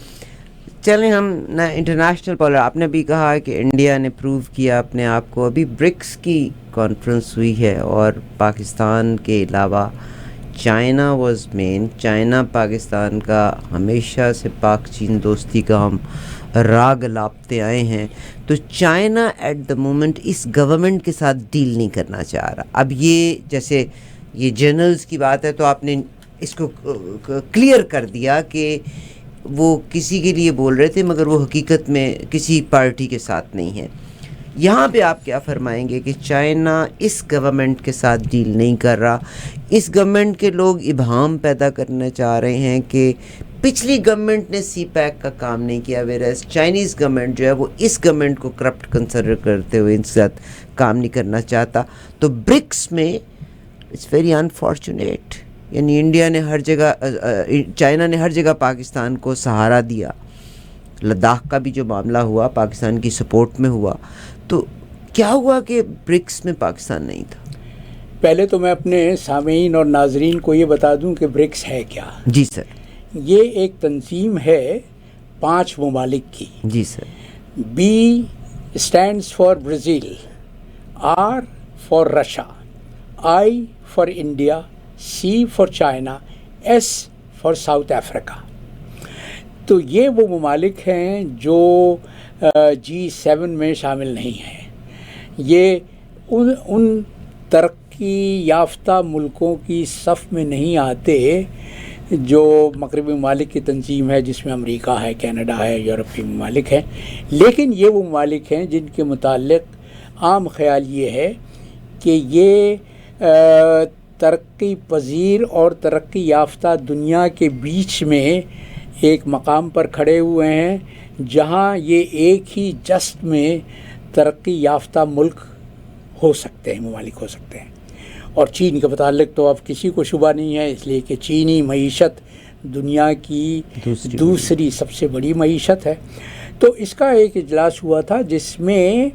A: چلیں ہم نہ انٹرنیشنل پالر, آپ نے بھی کہا کہ انڈیا نے پروو کیا اپنے آپ کو. ابھی برکس کی کانفرنس ہوئی ہے اور پاکستان کے علاوہ China was main. China Pakistan کا ہمیشہ سے پاک چین دوستی کا ہم راگ لاپتے آئے ہیں, تو چائنا ایٹ دا مومنٹ اس گورنمنٹ کے ساتھ ڈیل نہیں کرنا چاہ رہا. اب یہ جیسے یہ جنرلز کی بات ہے تو آپ نے اس کو کلیئر کر دیا کہ وہ کسی کے لیے بول رہے تھے مگر وہ حقیقت میں کسی پارٹی کے ساتھ نہیں ہے. یہاں پہ آپ کیا فرمائیں گے کہ چائنا اس گورنمنٹ کے ساتھ ڈیل نہیں کر رہا, اس گورنمنٹ کے لوگ ابہام پیدا کرنا چاہ رہے ہیں کہ پچھلی گورنمنٹ نے سی پیک کا کام نہیں کیا, ویرس چائنیز گورنمنٹ جو ہے وہ اس گورنمنٹ کو کرپٹ کنسیڈر کرتے ہوئے ان کے ساتھ کام نہیں کرنا چاہتا. تو برکس میں اٹس ویری انفارچونیٹ, یعنی انڈیا نے ہر جگہ, چائنا نے ہر جگہ پاکستان کو سہارا دیا. لداخ کا بھی جو معاملہ ہوا پاکستان کی سپورٹ میں ہوا, تو کیا ہوا کہ برکس میں پاکستان نہیں تھا؟
B: پہلے تو میں اپنے سامعین اور ناظرین کو یہ بتا دوں کہ برکس ہے کیا.
A: جی سر.
B: یہ ایک تنظیم ہے 5 ممالک کی.
A: جی sir.
B: B stands for Brazil, R for Russia, I for India, C for China, S for South Africa. تو یہ وہ ممالک ہیں جو G7 میں شامل نہیں ہیں. یہ ان ترقی یافتہ ملکوں کی صف میں نہیں آتے جو مغربی ممالک کی تنظیم ہے, جس میں امریکہ ہے, کینیڈا ہے, یورپی ممالک ہیں. لیکن یہ وہ ممالک ہیں جن کے متعلق عام خیال یہ ہے کہ یہ ترقی پذیر اور ترقی یافتہ دنیا کے بیچ میں ایک مقام پر کھڑے ہوئے ہیں, جہاں یہ ایک ہی جست میں ترقی یافتہ ملک ہو سکتے ہیں, ممالک ہو سکتے ہیں. اور چین کے متعلق تو اب کسی کو شبہ نہیں ہے, اس لیے کہ چینی معیشت دنیا کی دوسری سب سے بڑی معیشت ہے. تو اس کا ایک اجلاس ہوا تھا جس میں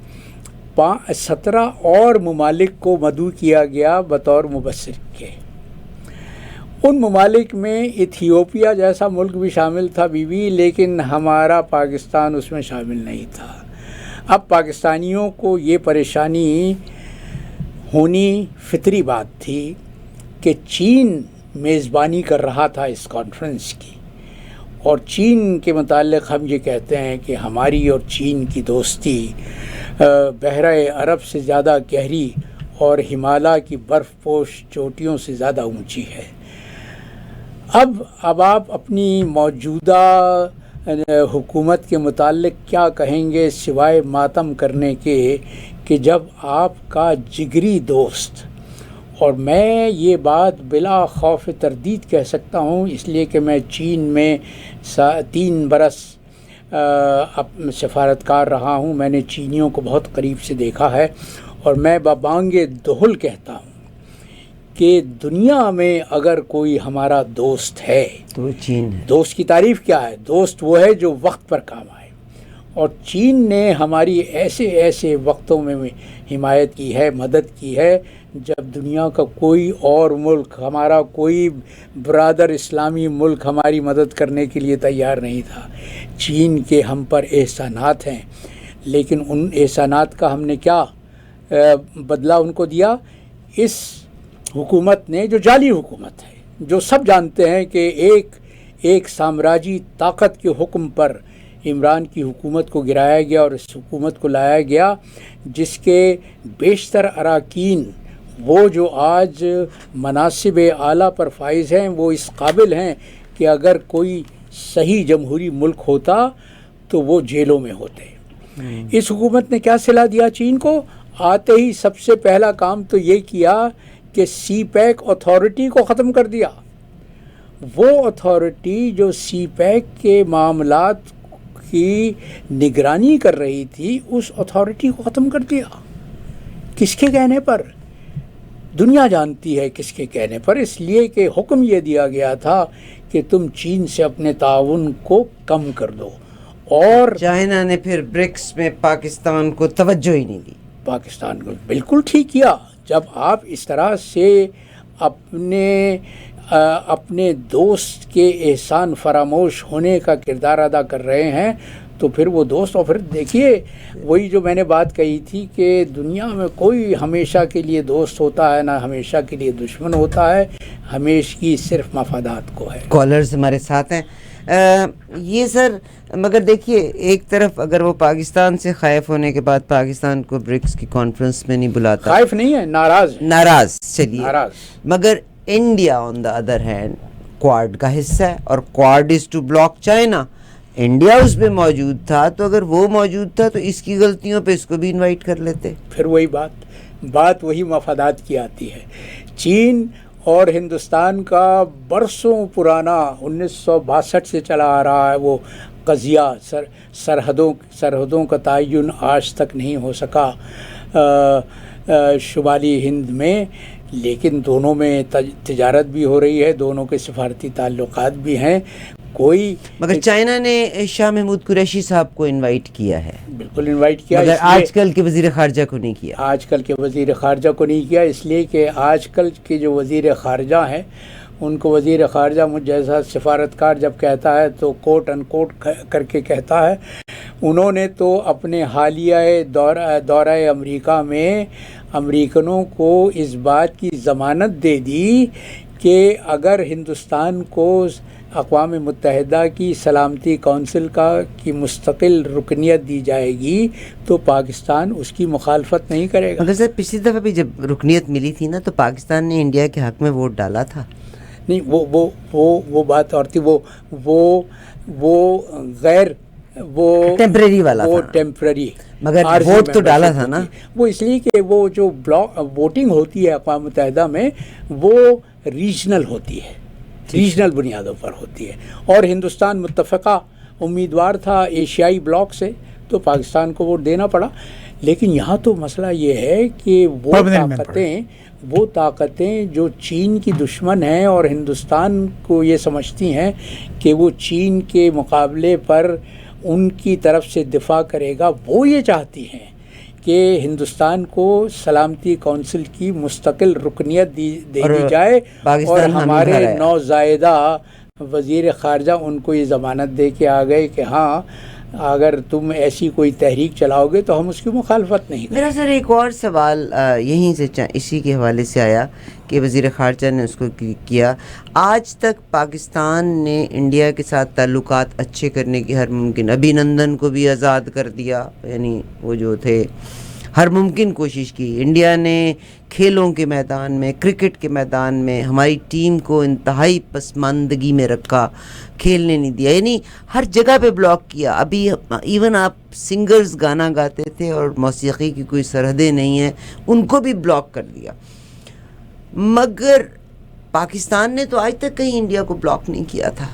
B: 17 اور ممالک کو مدعو کیا گیا بطور مبصر کے. ان ممالک میں ایتھیوپیا جیسا ملک بھی شامل تھا لیکن ہمارا پاکستان اس میں شامل نہیں تھا. اب پاکستانیوں کو یہ پریشانی ہونی فطری بات تھی کہ چین میزبانی کر رہا تھا اس کانفرنس کی, اور چین کے متعلق ہم یہ کہتے ہیں کہ ہماری اور چین کی دوستی بحیرہ عرب سے زیادہ گہری اور ہمالیہ کی برف پوش چوٹیوں سے زیادہ اونچی ہے. اب آپ اپنی موجودہ حکومت کے متعلق کیا کہیں گے سوائے ماتم کرنے کے کہ جب آپ کا جگری دوست, اور میں یہ بات بلا خوف تردید کہہ سکتا ہوں اس لیے کہ میں چین میں 3 برس سفارتکار رہا ہوں, میں نے چینیوں کو بہت قریب سے دیکھا ہے, اور میں ببانگ دہل کہتا ہوں کہ دنیا میں اگر کوئی ہمارا دوست ہے
A: تو چین ہے.
B: دوست کی تعریف کیا ہے؟ دوست وہ ہے جو وقت پر کام آئے, اور چین نے ہماری ایسے وقتوں میں حمایت کی ہے, مدد کی ہے جب دنیا کا کوئی اور ملک, ہمارا کوئی برادر اسلامی ملک ہماری مدد کرنے کے لیے تیار نہیں تھا. چین کے ہم پر احسانات ہیں, لیکن ان احسانات کا ہم نے کیا بدلہ ان کو دیا؟ اس حکومت نے, جو جعلی حکومت ہے, جو سب جانتے ہیں کہ ایک سامراجی طاقت کے حکم پر عمران کی حکومت کو گرایا گیا اور اس حکومت کو لایا گیا جس کے بیشتر اراکین وہ جو آج مناصب اعلیٰ پر فائز ہیں وہ اس قابل ہیں کہ اگر کوئی صحیح جمہوری ملک ہوتا تو وہ جیلوں میں ہوتے. اس حکومت نے کیا صلاح دیا چین کو؟ آتے ہی سب سے پہلا کام تو یہ کیا کہ سی پیک اتھارٹی کو ختم کر دیا. وہ اتھارٹی جو سی پیک کے معاملات کی نگرانی کر رہی تھی, اس اتھارٹی کو ختم کر دیا. کس کے کہنے پر؟ دنیا جانتی ہے کس کے کہنے پر, اس لیے کہ حکم یہ دیا گیا تھا کہ تم چین سے اپنے تعاون کو کم کر دو. اور
A: چائنا نے پھر برکس میں پاکستان کو توجہ ہی نہیں دی.
B: پاکستان کو بالکل ٹھیک کیا. جب آپ اس طرح سے اپنے دوست کے احسان فراموش ہونے کا کردار ادا کر رہے ہیں تو پھر وہ دوست, اور پھر دیکھیے وہی جو میں نے بات کہی تھی کہ دنیا میں کوئی ہمیشہ کے لیے دوست ہوتا ہے نہ ہمیشہ کے لیے دشمن ہوتا ہے, ہمیشگی صرف مفادات کو ہے.
A: کالرز ہمارے ساتھ ہیں. یہ سر مگر دیکھیے ایک طرف اگر وہ پاکستان سے خائف ہونے کے بعد پاکستان کو برکس کی کانفرنس میں نہیں بلاتا,
B: خائف نہیں ہے,
A: ناراض چلیے, مگر India on the other hand Quad کا حصہ ہے اور Quad is to block China. India اس میں موجود تھا, تو اگر وہ موجود تھا تو اس کی غلطیوں پہ اس کو بھی انوائٹ کر لیتے.
B: پھر وہی بات وہی مفادات کی آتی ہے. چین اور ہندوستان کا برسوں پرانا 1962 سے چلا آ رہا ہے وہ قضیہ, سرحدوں کا تعین آج تک نہیں ہو سکا شمالی ہند میں, لیکن دونوں میں تجارت بھی ہو رہی ہے, دونوں کے سفارتی تعلقات بھی ہیں. کوئی.
A: مگر چائنا نے شاہ محمود قریشی صاحب کو انوائٹ کیا ہے.
B: بالکل انوائٹ کیا,
A: مگر آج کل کے وزیر خارجہ کو نہیں کیا.
B: آج کل کے وزیر خارجہ کو نہیں کیا, اس لیے کہ آج کل کے جو وزیر خارجہ ہیں ان کو وزیر خارجہ مجھ جیسا سفارتکار جب کہتا ہے تو کوٹ ان کوٹ کر کے کہتا ہے. انہوں نے تو اپنے حالیہ دورہ امریکہ میں امریکنوں کو اس بات کی ضمانت دے دی کہ اگر ہندوستان کو اقوام متحدہ کی سلامتی کونسل کی مستقل رکنیت دی جائے گی تو پاکستان اس کی مخالفت نہیں کرے گا.
A: مگر سر پچھلی دفعہ بھی جب رکنیت ملی تھی نا تو پاکستان نے انڈیا کے حق میں ووٹ ڈالا تھا.
B: نہیں وہ بات اور تھی, وہ غیر وہ
A: ٹیمپریری والا
B: وہ
A: تھا,
B: ٹیمپریری
A: مگر ووٹ تو ڈالا تھا نا.
B: وہ اس لیے کہ وہ جو ووٹنگ ہوتی ہے اقوام متحدہ میں وہ ریجنل ہوتی ہے, ریجنل بنیادوں پر ہوتی ہے, اور ہندوستان متفقہ امیدوار تھا ایشیائی بلاک سے تو پاکستان کو ووٹ دینا پڑا. لیکن یہاں تو مسئلہ یہ ہے کہ وہ طاقتیں جو چین کی دشمن ہیں اور ہندوستان کو یہ سمجھتی ہیں کہ وہ چین کے مقابلے پر ان کی طرف سے دفاع کرے گا, وہ یہ چاہتی ہیں کہ ہندوستان کو سلامتی کونسل کی مستقل رکنیت دے دی جائے, اور ہمارے نوزائیدہ وزیر خارجہ ان کو یہ ضمانت دے کے آ گئے کہ ہاں اگر تم ایسی کوئی تحریک چلاؤ گے تو ہم اس کی مخالفت نہیں کریں.
A: میرا سر ایک اور سوال یہیں سے اسی کے حوالے سے آیا کہ وزیر خارجہ نے اس کو کیا, آج تک پاکستان نے انڈیا کے ساتھ تعلقات اچھے کرنے کی ہر ممکن, ابھی نندن کو بھی آزاد کر دیا, یعنی وہ جو تھے ہر ممکن کوشش کی. انڈیا نے کھیلوں کے میدان میں, کرکٹ کے میدان میں ہماری ٹیم کو انتہائی پسماندگی میں رکھا, کھیلنے نہیں دیا, یعنی ہر جگہ پہ بلاک کیا. ابھی ایون آپ سنگرز گانا گاتے تھے اور موسیقی کی کوئی سرحدیں نہیں ہیں, ان کو بھی بلاک کر دیا. مگر پاکستان نے تو آج تک کہیں انڈیا کو بلاک نہیں کیا تھا.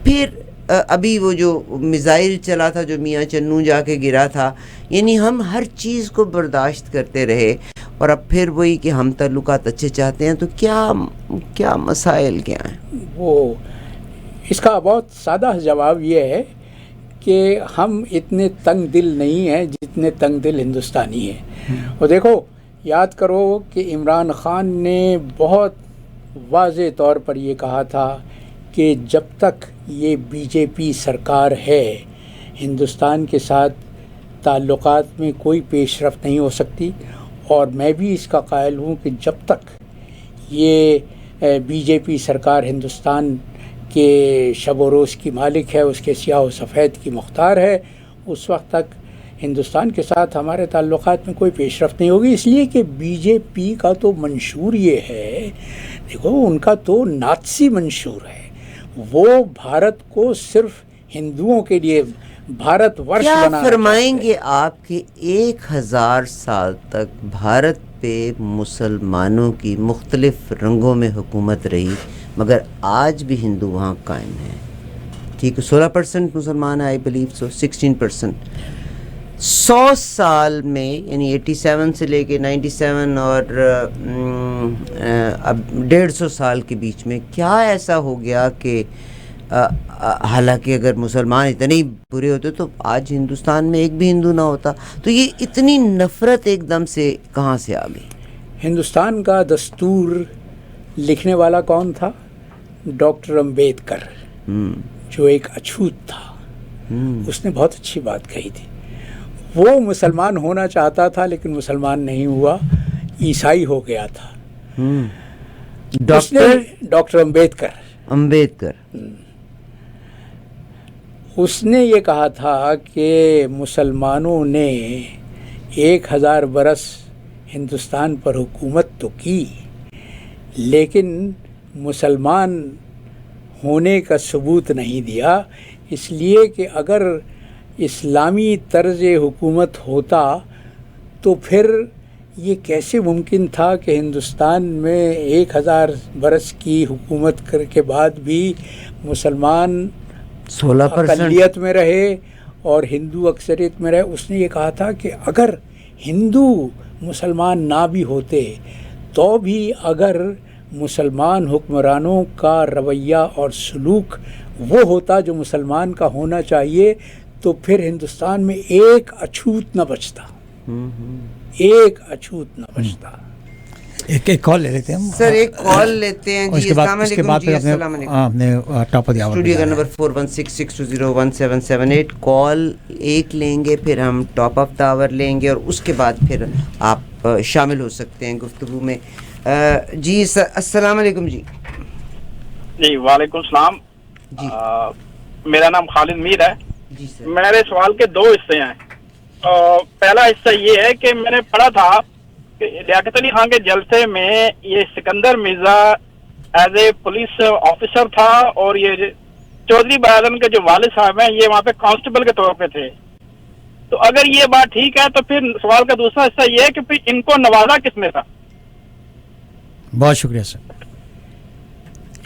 A: پھر ابھی وہ جو میزائل چلا تھا جو میاں چنو جا کے گرا تھا, یعنی ہم ہر چیز کو برداشت کرتے رہے, اور اب پھر وہی کہ ہم تعلقات اچھے چاہتے ہیں. تو کیا مسائل کیا ہیں؟
B: وہ اس کا بہت سادہ جواب یہ ہے کہ ہم اتنے تنگ دل نہیں ہیں جتنے تنگ دل ہندوستانی ہیں. اور دیکھو یاد کرو کہ عمران خان نے بہت واضح طور پر یہ کہا تھا کہ جب تک یہ بی جے پی سرکار ہے ہندوستان کے ساتھ تعلقات میں کوئی پیش رفت نہیں ہو سکتی. اور میں بھی اس کا قائل ہوں کہ جب تک یہ بی جے پی سرکار ہندوستان کے شب و روز کی مالک ہے, اس کے سیاہ و سفید کی مختار ہے, اس وقت تک ہندوستان کے ساتھ ہمارے تعلقات میں کوئی پیش رفت نہیں ہوگی. اس لیے کہ بی جے پی کا تو منشور یہ ہے, دیکھو ان کا تو ناتسی منشور ہے, وہ بھارت کو صرف ہندوؤں کے لیے بھارت ورش بنا.
A: کیا فرمائیں گے آپ کہ 1000 سال تک بھارت پہ مسلمانوں کی مختلف رنگوں میں حکومت رہی, مگر آج بھی ہندو وہاں قائم ہیں. ٹھیک ہے 16% مسلمان ہیں, آئی بلیو سو 16%. 100 سال میں یعنی 87 سے لے کے 97 اور اب 150 سال کے بیچ میں کیا ایسا ہو گیا کہ حالانکہ اگر مسلمان اتنے ہی برے ہوتے تو آج ہندوستان میں ایک بھی ہندو نہ ہوتا. تو یہ اتنی نفرت ایک دم سے کہاں سے آ گئی؟
B: ہندوستان کا دستور لکھنے والا کون تھا؟ ڈاکٹر امبیڈکر, جو ایک اچھوت تھا. اس نے بہت اچھی بات کہی تھی. وہ مسلمان ہونا چاہتا تھا لیکن مسلمان نہیں ہوا, عیسائی ہو گیا تھا. ڈاکٹر امبیڈکر اس نے یہ کہا تھا کہ مسلمانوں نے 1000 برس ہندوستان پر حکومت تو کی لیکن مسلمان ہونے کا ثبوت نہیں دیا. اس لیے کہ اگر اسلامی طرز حکومت ہوتا تو پھر یہ کیسے ممکن تھا کہ ہندوستان میں 1000 برس کی حکومت کے بعد بھی مسلمان
A: 16%
B: اقلیت میں رہے اور ہندو اکثریت میں رہے. اس نے یہ کہا تھا کہ اگر ہندو مسلمان نہ بھی ہوتے تو بھی اگر مسلمان حکمرانوں کا رویہ اور سلوک وہ ہوتا جو مسلمان کا ہونا چاہیے تو پھر ہندوستان میں ایک اچھوت نہ بچتا، ایک اچھوت نہ بچتا۔
J: ایک کال لے لیتے ہیں
A: سر، ایک کال لیتے ہیں جی۔ السلام
J: اس کے بعد اپنے top of the hour
A: studio کا نمبر 4166201778 کال ایک لیں گے، پھر ہم ٹاپ آف دا آور لیں گے اور اس کے بعد پھر آپ شامل ہو سکتے ہیں گفتگو میں۔ جی سر، السلام علیکم۔ جی
K: جی وعلیکم السلام
A: جی۔
K: میرا نام خالد میر ہے
A: جی سر۔
K: میرے سوال کے دو حصے ہیں۔ پہلا حصہ یہ ہے کہ میں نے پڑھا تھا کہ لیاقت علی خان کے جلسے میں یہ Sikandar Mirza as a police officer تھا اور یہ چودھری برادران کے جو والد صاحب ہیں یہ وہاں پہ کانسٹیبل کے طور پہ تھے۔ تو اگر یہ بات ٹھیک ہے تو پھر سوال کا دوسرا حصہ یہ ہے کہ پھر ان کو نوازا کس نے تھا؟
J: بہت شکریہ سر۔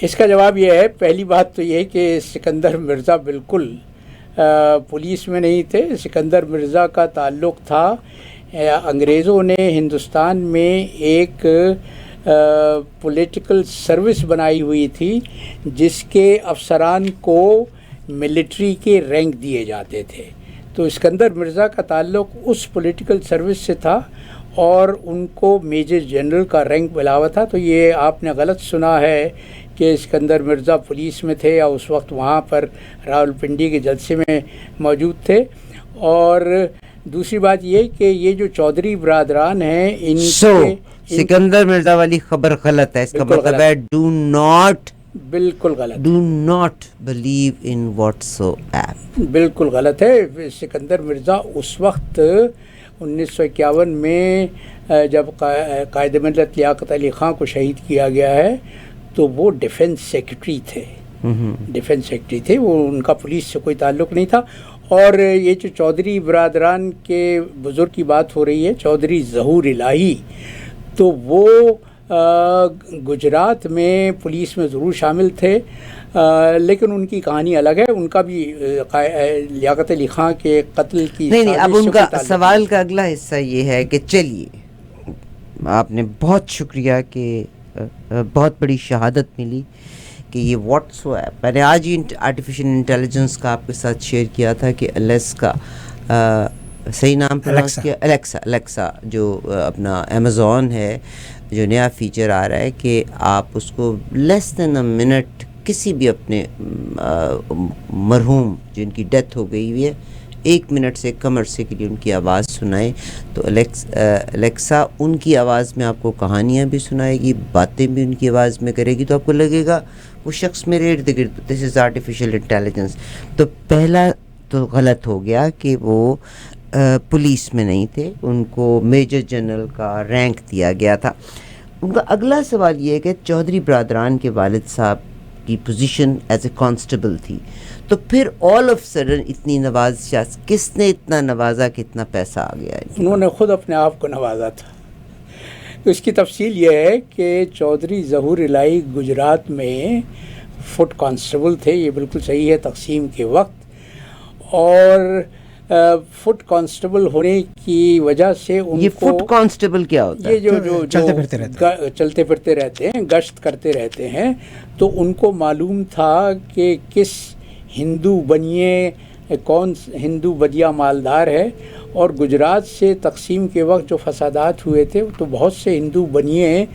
B: اس کا جواب یہ ہے، پہلی بات تو یہ کہ سکندر مرزا بالکل پولیس میں نہیں تھے۔ سکندر مرزا کا تعلق تھا، انگریزوں نے ہندوستان میں ایک پولیٹیکل سروس بنائی ہوئی تھی جس کے افسران کو ملٹری کے رینک دیے جاتے تھے، تو اسکندر مرزا کا تعلق اس پولیٹیکل سروس سے تھا اور ان کو میجر جنرل کا رینک ملا ہوا تھا۔ تو یہ آپ نے غلط سنا ہے کہ اسکندر مرزا پولیس میں تھے یا اس وقت وہاں پر راولپنڈی کے جلسے میں موجود تھے۔ اور دوسری بات یہ کہ یہ جو چودھری برادران ہیں ان
A: سکندر مرزا والی خبر غلط ہے، اس کا مطلب ہے
B: بالکل غلط،
A: do not believe in what so app,
B: بالکل غلط ہے۔ سکندر مرزا اس وقت 1951 میں جب قائد ملت لیاقت علی خان کو شہید کیا گیا ہے تو وہ ڈیفنس سیکرٹری تھے، ڈیفنس سیکرٹری تھے، وہ ان کا پولیس سے کوئی تعلق نہیں تھا۔ اور یہ جو چودھری برادران کے بزرگ کی بات ہو رہی ہے، چودھری ظہور الہی، تو وہ گجرات میں پولیس میں ضرور شامل تھے، لیکن ان کی کہانی الگ ہے۔ ان کا بھی لیاقت علی خان کے قتل کی
A: نہیں، اب ان کا سوال کا اگلا حصہ یہ ہے کہ چلیے، آپ نے بہت شکریہ کہ بہت بڑی شہادت ملی کہ یہ واٹس ایپ، میں نے آج ہی آرٹیفیشل انٹیلیجنس کا آپ کے ساتھ شیئر کیا تھا کہ الیکسا، صحیح نام پروناؤنس کیا، الیکسا جو اپنا امیزون ہے، جو نیا فیچر آ رہا ہے کہ آپ اس کو لیس دین اے منٹ کسی بھی اپنے مرحوم جن کی ڈیتھ ہو گئی ہوئی ہے 1 منٹ سے کم عرصے کے لیے ان کی آواز سنائیں تو الیکسا ان کی آواز میں آپ کو کہانیاں بھی سنائے گی، باتیں بھی ان کی آواز میں کرے گی، تو آپ کو لگے گا وہ شخص میرے ارد گرد، دس از آرٹیفیشل انٹیلیجنس۔ تو پہلا تو غلط ہو گیا کہ وہ پولیس میں نہیں تھے، ان کو میجر جنرل کا رینک دیا گیا تھا۔ ان کا اگلا سوال یہ ہے کہ چودھری برادران کے والد صاحب کی پوزیشن ایز اے کانسٹیبل تھی، تو پھر آل آف سڈن اتنی نوازش کس نے اتنا نوازا کہ اتنا پیسہ آ گیا ہے؟
B: انہوں نے خود اپنے آپ کو نوازا تھا۔ تو اس کی تفصیل یہ ہے کہ چودھری ظہور الہی گجرات میں فٹ کانسٹیبل تھے، یہ بالکل صحیح ہے تقسیم کے وقت، اور فٹ کانسٹیبل ہونے کی وجہ سے ان
A: یہ
B: کو
A: فٹ کانسٹیبل کیا ہوتا ہے؟
B: یہ جو چلتے پھرتے رہتے ہیں، گشت کرتے رہتے ہیں، تو ان کو معلوم تھا کہ کس ہندو بنیے کون ہندو بدیا مالدار ہے، اور گجرات سے تقسیم کے وقت جو فسادات ہوئے تھے تو بہت سے ہندو بنیے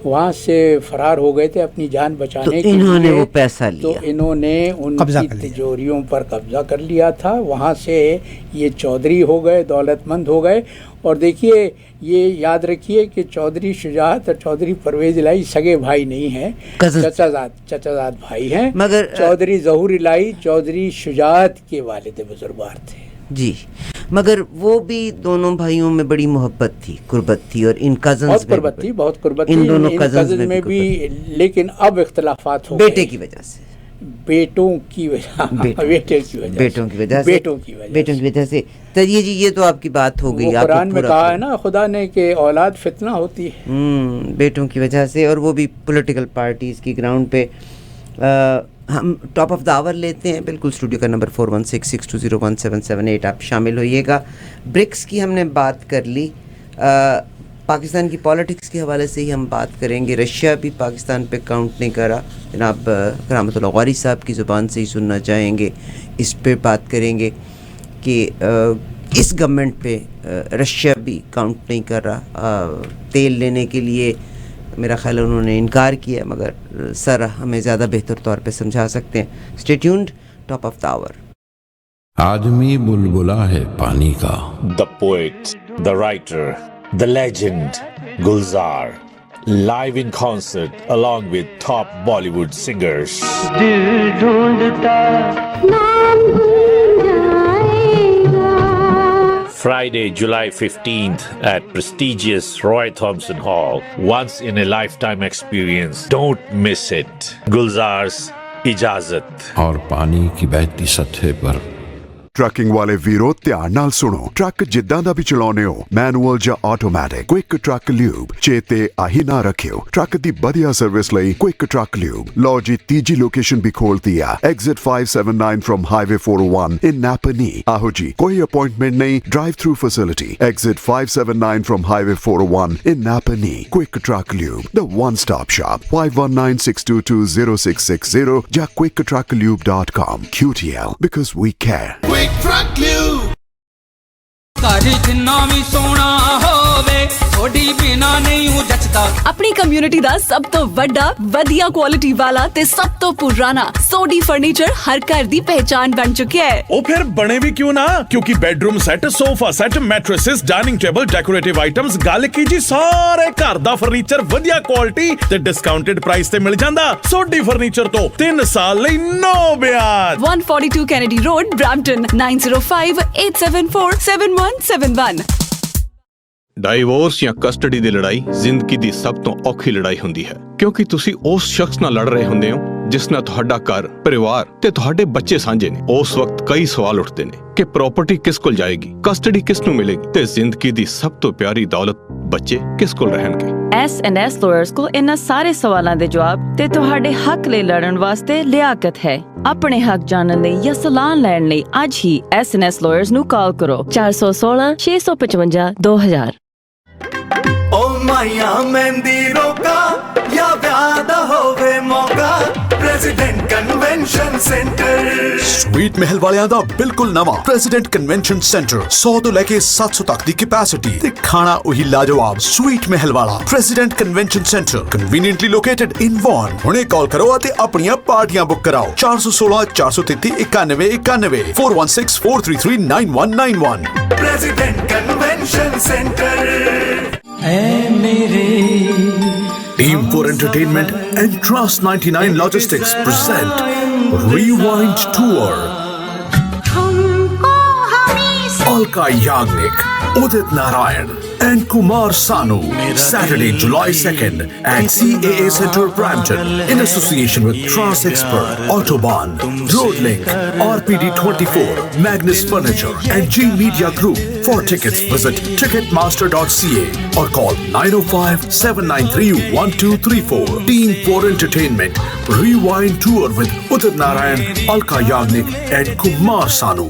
B: وہاں سے فرار ہو گئے تھے اپنی جان بچانے کے لیے،
A: انہوں نے وہ پیسہ لیا،
B: تو انہوں نے ان کی تجوریوں پر قبضہ کر لیا تھا، وہاں سے یہ چودھری ہو گئے، دولت مند ہو گئے۔ اور دیکھیے یہ یاد رکھیے کہ چودھری شجاعت اور چودھری پرویز الہی سگے بھائی نہیں ہیں، چچا زاد بھائی ہیں، مگر چودھری ظہور الہی چودھری شجاعت کے والد بزرگوار تھے۔
A: جی، مگر وہ بھی دونوں بھائیوں میں بڑی محبت تھی، قربت تھی، اور ان کزنز
B: بہت قربت تھی، بہت قربت تھی
A: ان دونوں
B: کزنز میں بھی، لیکن اب اختلافات ہو
A: بیٹے کی وجہ سے،
B: بیٹوں کی وجہ سے۔
A: چلیے جی، یہ تو آپ کی بات ہو گئی،
B: قرآن میں کہا ہے نا خدا نے کہ اولاد فتنہ ہوتی ہے،
A: بیٹوں کی وجہ سے، اور وہ بھی پولیٹیکل پارٹیز کی گراؤنڈ پہ۔ ہم ٹاپ آف دا آور لیتے ہیں، بالکل اسٹوڈیو کا نمبر 4166201778، آپ شامل ہوئیے گا۔ برکس کی ہم نے بات کر لی، پاکستان کی پالیٹکس کے حوالے سے ہی ہم بات کریں گے. رشیا بھی پاکستان پہ کاؤنٹ نہیں کر رہا. جناب کرامت اللہ غوری صاحب کی زبان سے ہی سننا چاہیں گے, اس پہ بات کریں گے کہ اس گورنمنٹ پہ رشیا بھی کاؤنٹ نہیں کر رہا. تیل لینے کے لیے میرا خیال انہوں نے انکار کیا, مگر سر ہمیں زیادہ بہتر طور پہ سمجھا سکتے ہیں. Stay tuned, top of the hour.
L: آدمی بلبلا ہے پانی کا.
M: The poet, the writer, the legend, Gulzar, live in concert along with top Bollywood singers.
N: دل ڈھونڈتا نام
M: Friday, July 15th at prestigious Roy Thompson Hall. Once in a lifetime experience. Don't miss it. Gulzar's Ijazat.
L: اور پانی کی بہتی سطح پر
O: ਟਰੱਕਿੰਗ ਵਾਲੇ ਵੀਰੋ ਧਿਆਨ ਨਾਲ ਸੁਣੋ. ਟਰੱਕ ਜਿੱਦਾਂ ਦਾ ਵੀ ਚਲਾਉਨੇ ਹੋ, ਮੈਨੂਅਲ ਜਾਂ ਆਟੋਮੈਟਿਕ, ਕੁਇਕ ਟਰੱਕ ਲਿਊਬ ਚੇਤੇ ਆਹੀ ਨਾ ਰੱਖਿਓ. ਟਰੱਕ ਦੀ ਵਧੀਆ ਸਰਵਿਸ ਲਈ ਕੁਇਕ ਟਰੱਕ ਲਿਊਬ. ਲਓ ਜੀ, ਤੀਜੀ ਲੋਕੇਸ਼ਨ ਵੀ ਖੋਲਤੀ ਆ, ਐਗਜ਼ਿਟ 579 ਫਰਮ ਹਾਈਵੇ 401 ਇਨ ਨਾਪਨੀ. ਆਹੋ ਜੀ, ਕੋਈ ਅਪਾਇੰਟਮੈਂਟ ਨਹੀਂ, drive through facility. Exit 579 firm highway 401 in ਨਾਪਨੀ. Quick truck lube, the one stop shop. 5196220660 ਜਾਂ quicktrucklube.com. QTL, because we care.
G: Truck Lube.
N: ਘਰ ਜਿੰਨਾ ਵੀ ਸੋਹਣਾ ਹੋਵੇ ਥੋੜੀ ਬਿਨਾ ਨਹੀਂ ਹੋ ਜੱਚਦਾ.
P: ਆਪਣੀ ਕਮਿਊਨਿਟੀ ਦਾ ਸਭ ਤੋਂ ਵੱਡਾ, ਵਧੀਆ ਕੁਆਲਿਟੀ ਵਾਲਾ ਤੇ ਸਭ ਤੋਂ ਪੁਰਾਣਾ ਸੋਡੀ ਫਰਨੀਚਰ ਹਰ ਘਰ ਦੀ ਪਹਿਚਾਨ ਬਣ ਚੁੱਕਿਆ ਹੈ.
Q: ਉਹ ਫਿਰ ਬਣੇ ਵੀ ਕਿਉਂ ਨਾ, ਕਿਉਂਕਿ bedroom set, sofa set, mattresses, dining table, decorative items, ਗੱਲ ਕੀ ਜੀ, ਸਾਰੇ ਘਰ ਦਾ ਫਰਨੀਚਰ ਵਧੀਆ ਕੁਆਲਿਟੀ ਤੇ ਡਿਸਕਾਊਂਟਡ ਪ੍ਰਾਈਸ ਤੇ ਮਿਲ ਜਾਂਦਾ. ਸੋਡੀ ਫਰਨੀਚਰ ਤੋਂ 3 ਸਾਲ ਲਈ ਨੋ ਵਿਆਜ.
P: 142 ਕੈਨੇਡੀ ਰੋਡ, ਬ੍ਰੈਂਪਟਨ. 9058747171.
R: ਡਾਈਵੋਰਸ ਜਾਂ ਕਸਟਡੀ ਦੀ ਲੜਾਈ ਜ਼ਿੰਦਗੀ ਦੀ ਸਭ ਤੋਂ ਔਖੀ ਲੜਾਈ ਹੁੰਦੀ ਹੈ, ਕਿਉਂਕਿ ਤੁਸੀਂ ਉਸ ਸ਼ਖਸ ਨਾਲ ਲੜ ਰਹੇ ਹੁੰਦੇ ਹੋ ਜਿਸ ਨਾਲ ਤੁਹਾਡਾ ਘਰ, ਪਰਿਵਾਰ ਤੇ ਤੁਹਾਡੇ ਬੱਚੇ ਸਾਂਝੇ ਨੇ. ਉਸ ਵਕਤ ਕਈ ਸਵਾਲ ਉੱਠਦੇ ਨੇ ਕਿ ਪ੍ਰਾਪਰਟੀ ਕਿਸ ਕੋਲ ਜਾਏਗੀ, ਕਸਟਡੀ ਕਿਸ ਨੂੰ ਮਿਲੇਗੀ ਤੇ ਜ਼ਿੰਦਗੀ ਦੀ ਸਭ ਤੋਂ ਪਿਆਰੀ ਦੌਲਤ ਬੱਚੇ ਕਿਸ ਕੋਲ ਰਹਿਣਗੇ.
S: S&S ਲਾਇਰਸ ਕੋਲ ਇਹਨਾਂ ਸਾਰੇ ਸਵਾਲਾਂ ਦੇ ਜਵਾਬ ਤੇ ਤੁਹਾਡੇ ਹੱਕ ਲਈ ਲੜਨ ਵਾਸਤੇ ਲਿਆਕਤ ਹੈ. ਆਪਣੇ ਹੱਕ ਜਾਣਨ ਲਈ ਜਾਂ ਸਲਾਹ ਲੈਣ ਲਈ ਅੱਜ ਹੀ S&S ਲਾਇਰਸ ਨੂੰ ਕਾਲ ਕਰੋ. 416 655 2000.
G: ਓ ਮਾਇਆ ਮਹਿੰਦੀ ਰੋਕਾ ਜਾਂ ਵਿਆਹ ਦਾ ਹੋਵੇ ਮੌਕਾ, ਪ੍ਰੈਜ਼ੀਡੈਂਟ ਕਨਵੈਨਸ਼ਨ ਸੈਂਟਰ.
T: ਸਵੀਟ ਮਹਿਲ ਵਾਲਿਆਂ ਦਾ ਬਿਲਕੁਲ ਨਵਾਂ ਪ੍ਰੈਜ਼ੀਡੈਂਟ ਕਨਵੈਨਸ਼ਨ ਸੈਂਟਰ. 100 ਤੋਂ ਲੈ ਕੇ 700 ਤੱਕ ਦੀ ਕੈਪੈਸਿਟੀ ਤੇ ਖਾਣਾ ਉਹੀ ਲਾਜਵਾਬ. ਸਵੀਟ ਮਹਿਲ ਵਾਲਾ President Convention Centre, conveniently located in Vaughan. ਹੁਣੇ ਕਾਲ ਕਰੋ ਅਤੇ ਆਪਣੀਆਂ ਪਾਰਟੀਆਂ ਬੁੱਕ ਕਰਾਓ. 416 433 9191 416 433 9191.
G: President Convention centre.
T: Team 4 Entertainment and Trust 99 Logistics present Rewind Tour. Alka Yagnik, Udit Narayan and Kumar Sanu. Saturday, July 2nd at CAA Center, Brampton, in association with Trans Expert, Autobahn, Roadlink, RPD 24, Magnus Furniture and G Media Group. For tickets, visit ticketmaster.ca or call 905-793-1234. Team 4 Entertainment Rewind Tour with Udit Narayan, Alka Yagnik and Kumar Sanu.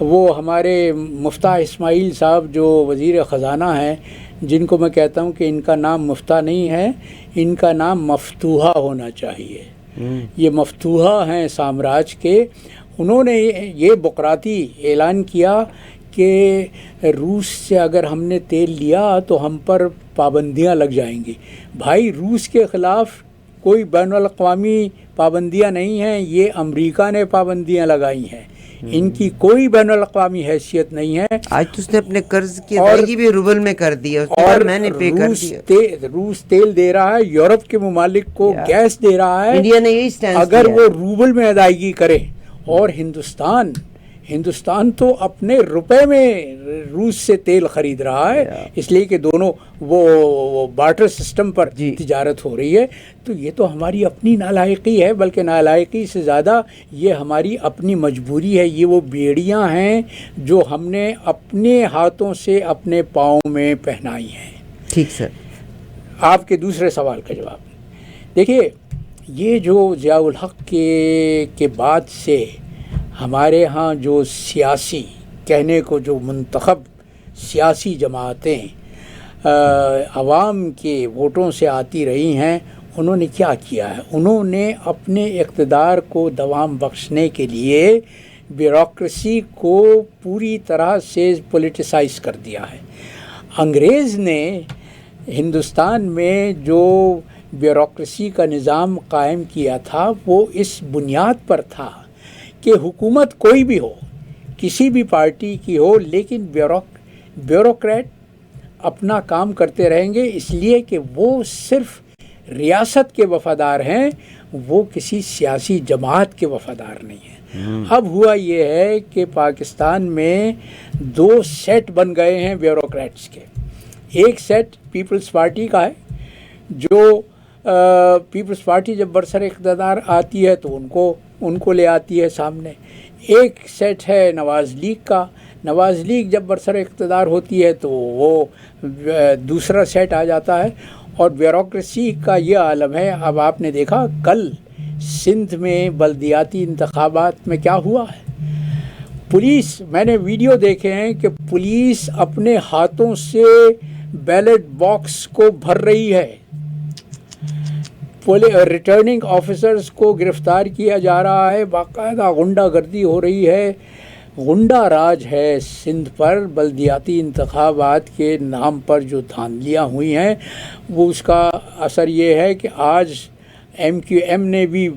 B: وہ ہمارے مفتاح اسماعیل صاحب جو وزیر خزانہ ہیں، جن کو میں کہتا ہوں کہ ان کا نام مفتاح نہیں ہے، ان کا نام مفتوحہ ہونا چاہیے. یہ مفتوحہ ہیں سامراج کے. انہوں نے یہ بقراتی اعلان کیا کہ روس سے اگر ہم نے تیل لیا تو ہم پر پابندیاں لگ جائیں گی. بھائی روس کے خلاف کوئی بین الاقوامی پابندیاں نہیں ہیں، یہ امریکہ نے پابندیاں لگائی ہیں. ان کی کوئی بین الاقوامی حیثیت نہیں ہے.
A: آج تو اس نے اپنے قرض کی ادائیگی بھی روبل میں کر دی اور میں نے پے کر دیا.
B: روس تیل دے رہا ہے، یورپ کے ممالک کو گیس دے رہا ہے.
A: انڈیا نے یہی سٹینڈ
B: اگر وہ روبل میں ادائیگی کرے، اور ہندوستان تو اپنے روپے میں روس سے تیل خرید رہا ہے، اس لیے کہ دونوں وہ بارٹر سسٹم پر تجارت ہو رہی ہے. تو یہ تو ہماری اپنی نالائقی ہے، بلکہ نالائقی سے زیادہ یہ ہماری اپنی مجبوری ہے. یہ وہ بیڑیاں ہیں جو ہم نے اپنے ہاتھوں سے اپنے پاؤں میں پہنائی ہیں.
A: ٹھیک سر.
B: آپ کے دوسرے سوال کا جواب دیکھیے، یہ جو ضیاء الحق کے بعد سے ہمارے ہاں جو سیاسی کہنے کو جو منتخب سیاسی جماعتیں عوام کے ووٹوں سے آتی رہی ہیں، انہوں نے کیا کیا ہے؟ انہوں نے اپنے اقتدار کو دوام بخشنے کے لیے بیوروکریسی کو پوری طرح سے پولیٹیسائز کر دیا ہے. انگریز نے ہندوستان میں جو بیوروکریسی کا نظام قائم کیا تھا وہ اس بنیاد پر تھا کہ حکومت کوئی بھی ہو، کسی بھی پارٹی کی ہو، لیکن بیوروکریٹ اپنا کام کرتے رہیں گے، اس لیے کہ وہ صرف ریاست کے وفادار ہیں، وہ کسی سیاسی جماعت کے وفادار نہیں ہیں. اب ہوا یہ ہے کہ پاکستان میں دو سیٹ بن گئے ہیں بیوروکریٹس کے. ایک سیٹ پیپلز پارٹی کا ہے، جو پیپلز پارٹی جب برسر اقتدار آتی ہے تو ان کو لے آتی ہے سامنے. ایک سیٹ ہے نواز لیگ کا. نواز لیگ جب برسر اقتدار ہوتی ہے تو وہ دوسرا سیٹ آ جاتا ہے. اور بیوروکریسی کا یہ عالم ہے. اب آپ نے دیکھا کل سندھ میں بلدیاتی انتخابات میں کیا ہوا ہے. پولیس، میں نے ویڈیو دیکھے ہیں کہ پولیس اپنے ہاتھوں سے بیلٹ باکس کو بھر رہی ہے. ریٹرننگ آفیسرز کو گرفتار کیا جا رہا ہے، باقاعدہ غنڈہ گردی ہو رہی ہے. غنڈہ راج ہے سندھ پر. بلدیاتی انتخابات کے نام پر جو دھاندلیاں ہوئی ہیں، وہ اس کا اثر یہ ہے کہ آج MQM نے بھی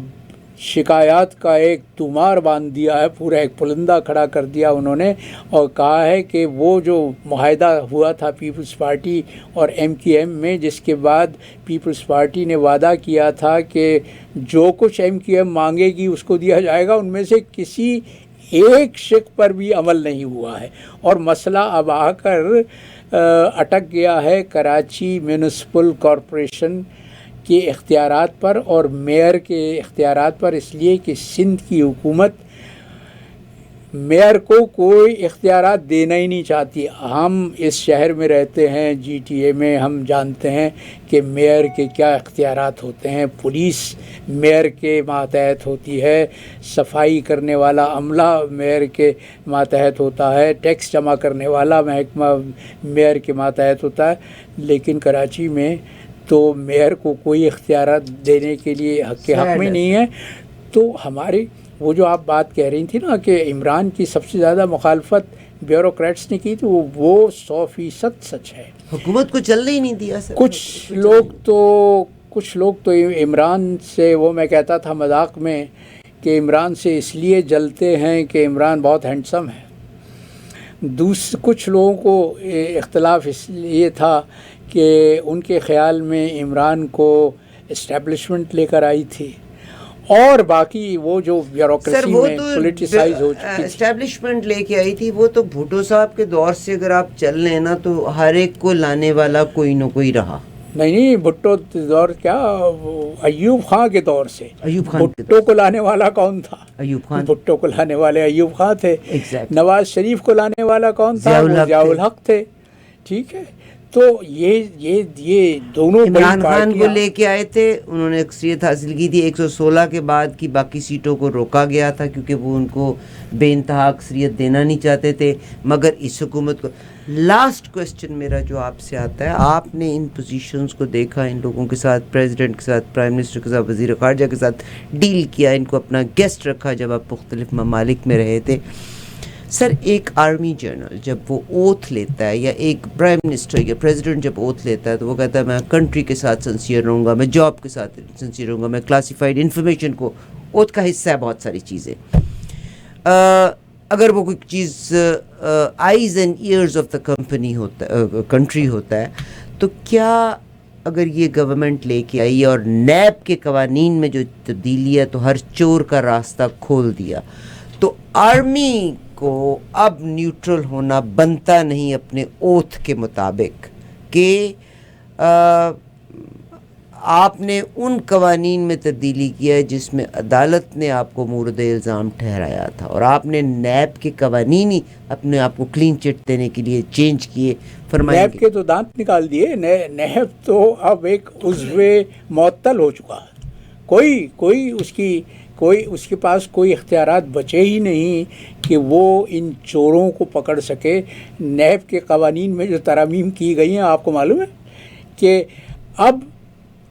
B: شکایات کا ایک تومار باندھ دیا ہے، پورا ایک پلندہ کھڑا کر دیا انہوں نے، اور کہا ہے کہ وہ جو معاہدہ ہوا تھا پیپلز پارٹی اور MQM میں، جس کے بعد پیپلز پارٹی نے وعدہ کیا تھا کہ جو کچھ MQM مانگے گی اس کو دیا جائے گا، ان میں سے کسی ایک شق پر بھی عمل نہیں ہوا ہے. اور مسئلہ اب آ کر اٹک گیا ہے کراچی میونسپل کارپوریشن کے اختیارات پر اور میئر کے اختیارات پر، اس لیے کہ سندھ کی حکومت میئر کو کوئی اختیارات دینا ہی نہیں چاہتی. ہم اس شہر میں رہتے ہیں، GTA میں، ہم جانتے ہیں کہ میئر کے کیا اختیارات ہوتے ہیں. پولیس میئر کے ماتحت ہوتی ہے، صفائی کرنے والا عملہ میئر کے ماتحت ہوتا ہے، ٹیکس جمع کرنے والا محکمہ میئر کے ماتحت ہوتا ہے. لیکن کراچی میں تو میئر کو کوئی اختیارات دینے کے لیے حق میں نہیں ہے. تو ہماری وہ جو آپ بات کہہ رہی تھی نا کہ عمران کی سب سے زیادہ مخالفت بیوروکریٹس نے کی، تو وہ 100% سچ ہے.
A: حکومت کو چلنے ہی نہیں دیا سر.
B: کچھ لوگ تو عمران سے، وہ میں کہتا تھا مذاق میں کہ عمران سے اس لیے جلتے ہیں کہ عمران بہت ہینڈسم ہے. کچھ لوگوں کو اختلاف اس لیے تھا کہ ان کے خیال میں عمران کو اسٹیبلشمنٹ لے کر آئی تھی، اور باقی وہ جو بیوروکریسی میں پولیٹیسائز ہو چکی تھی.
A: اسٹیبلشمنٹ لے کے آئی تھی، وہ تو بھٹو صاحب کے دور سے اگر آپ چل لیں نا تو ہر ایک کو لانے والا کوئی نہ کوئی رہا.
B: نہیں، بھٹو دور کیا، ایوب خان کے دور سے. بھٹو کو لانے والا کون تھا؟
A: ایوب خان.
B: بھٹو کو لانے والے ایوب خان تھے. نواز شریف کو لانے والا کون تھا؟ ضیاء الحق تھے. ٹھیک ہے. تو یہ دونوں
A: عمران خان کو لے کے آئے تھے, انہوں نے اکثریت حاصل کی تھی 116 کے بعد کی باقی سیٹوں کو روکا گیا تھا کیونکہ وہ ان کو بے انتہا اکثریت دینا نہیں چاہتے تھے. مگر اس حکومت کو لاسٹ کوسچن میرا جو آپ سے آتا ہے, آپ نے ان پوزیشنز کو دیکھا, ان لوگوں کے ساتھ, پریزیڈنٹ کے ساتھ, پرائم منسٹر کے ساتھ, وزیر خارجہ کے ساتھ ڈیل کیا, ان کو اپنا گیسٹ رکھا جب آپ مختلف ممالک میں رہے تھے. سر, ایک آرمی جنرل جب وہ اوتھ لیتا ہے, یا ایک پرائم منسٹر یا پریزیڈنٹ جب اوتھ لیتا ہے, تو وہ کہتا ہے میں کنٹری کے ساتھ سنسیئر رہوں گا, میں جاب کے ساتھ سنسیئر رہوں گا, میں کلاسیفائڈ انفارمیشن کو, اوتھ کا حصہ ہے بہت ساری چیزیں. اگر وہ کوئی چیز eyes and ears of the company ہوتا ہے, کنٹری ہوتا ہے, تو کیا اگر یہ گورنمنٹ لے کے آئی اور نیب کے قوانین میں جو تبدیلی ہے تو ہر چور کا راستہ کھول دیا, تو آرمی کو اب نیوٹرل ہونا بنتا نہیں اپنے اوتھ کے مطابق کہ آپ نے ان قوانین میں تبدیلی کیا ہے جس میں عدالت نے آپ کو مورد الزام ٹھہرایا تھا, اور آپ نے نیب کے قوانین ہی اپنے آپ کو کلین چٹ دینے کے لیے چینج کیے. فرمائیں.
B: نیب کے تو دانت نکال دیے. نیب تو اب ایک عضو معطل ہو چکا ہے. کوئی اس کے پاس کوئی اختیارات بچے ہی نہیں کہ وہ ان چوروں کو پکڑ سکے. نیب کے قوانین میں جو ترامیم کی گئی ہیں, آپ کو معلوم ہے کہ اب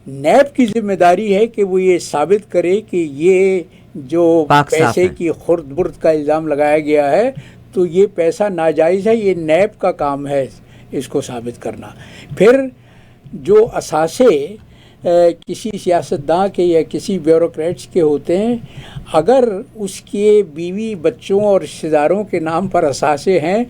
B: نیب کی ذمہ داری ہے کہ وہ یہ ثابت کرے کہ یہ جو پیسے کی خرد برد کا الزام لگایا گیا ہے تو یہ پیسہ ناجائز ہے. یہ نیب کا کام ہے اس کو ثابت کرنا. پھر جو اثاثے کسی سیاستداں کے یا کسی بیوروکریٹس کے ہوتے ہیں, اگر اس کے بیوی بچوں اور رشتہ داروں کے نام پر اثاثے ہیں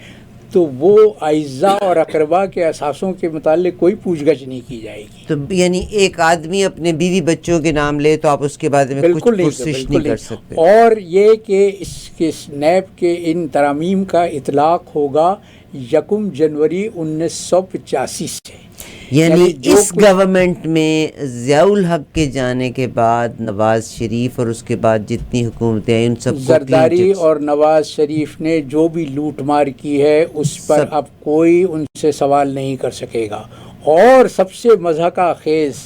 B: تو وہ اعزاء اور اقربا کے اثاثوں کے متعلق کوئی پوچھ گچھ نہیں کی جائے گی.
A: تو یعنی ایک آدمی اپنے بیوی بچوں کے نام لے تو آپ اس کے بارے میں کچھ پرسش نہیں کر سکتے.
B: اور یہ کہ اس نیب کے ان ترامیم کا اطلاق ہوگا 1 جنوری 1985 سے.
A: یعنی اس گورنمنٹ میں ضیاء الحق کے جانے کے بعد نواز شریف اور اس کے بعد جتنی حکومتیں ہیں ان سب کو
B: زرداری اور نواز شریف نے جو بھی لوٹ مار کی ہے اس پر اب کوئی ان سے سوال نہیں کر سکے گا. اور سب سے مضحکہ خیز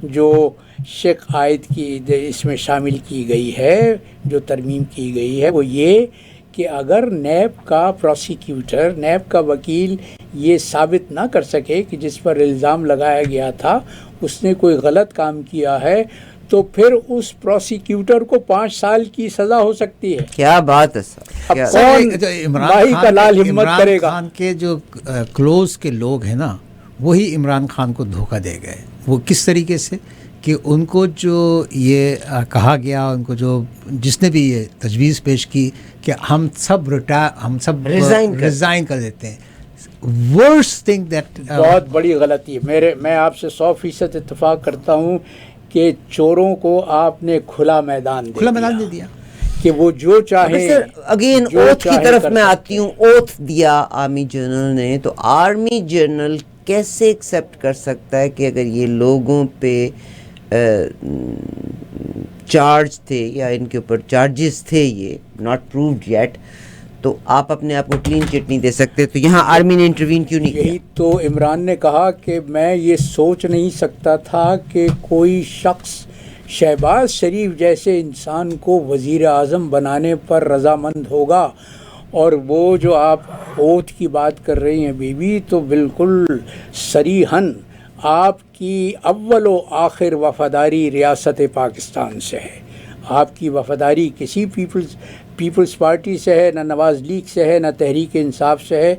B: جو شق عائد کی اس میں شامل کی گئی ہے, جو ترمیم کی گئی ہے, وہ یہ کہ اگر نیب کا پروسیکیوٹر, نیب کا وکیل یہ ثابت نہ کر سکے کہ جس پر الزام لگایا گیا تھا اس نے کوئی غلط کام کیا ہے, تو پھر اس پروسیکیوٹر کو 5 سال کی سزا ہو سکتی ہے.
A: کیا بات ہے سر.
B: اب کون ماہی کا لال ہمت کرے گا؟
J: عمران خان کے جو کلوز کے لوگ ہیں نا, وہی عمران خان کو دھوکہ دے گئے. وہ کس طریقے سے کہ ان کو جو یہ کہا گیا, ان کو جو جس نے بھی یہ تجویز پیش کی کہ ہم سب ریزائن کر دیتے ہیں. ورسٹ تھنگ دیٹ
B: بہت بڑی غلطی ہے. میں آپ سے 100% اتفاق کرتا ہوں کہ چوروں کو آپ نے کھلا میدان دے دیا کہ وہ جو چاہے.
A: اگین اوتھ کی طرف میں آتی ہوں. اوتھ دیا آرمی جنرل نے, تو آرمی جنرل کیسے ایکسیپٹ کر سکتا ہے کہ اگر یہ لوگوں پہ چارج تھے یا ان کے اوپر چارجز تھے, یہ ناٹ پرووڈ یٹ, تو آپ اپنے آپ کو کلین چٹ نہیں دے سکتے. تو یہاں آرمی نے انٹروین کیوں نہیں کیا؟
B: یہی تو عمران نے کہا کہ میں یہ سوچ نہیں سکتا تھا کہ کوئی شخص شہباز شریف جیسے انسان کو وزیر اعظم بنانے پر رضامند ہوگا. اور وہ جو آپ اوتھ کی بات کر رہی ہیں بیوی, تو بالکل صریحاً آپ کی اول و آخر وفاداری ریاست پاکستان سے ہے. آپ کی وفاداری کسی پیپلز پارٹی سے ہے, نہ نواز لیگ سے ہے, نہ تحریک انصاف سے ہے.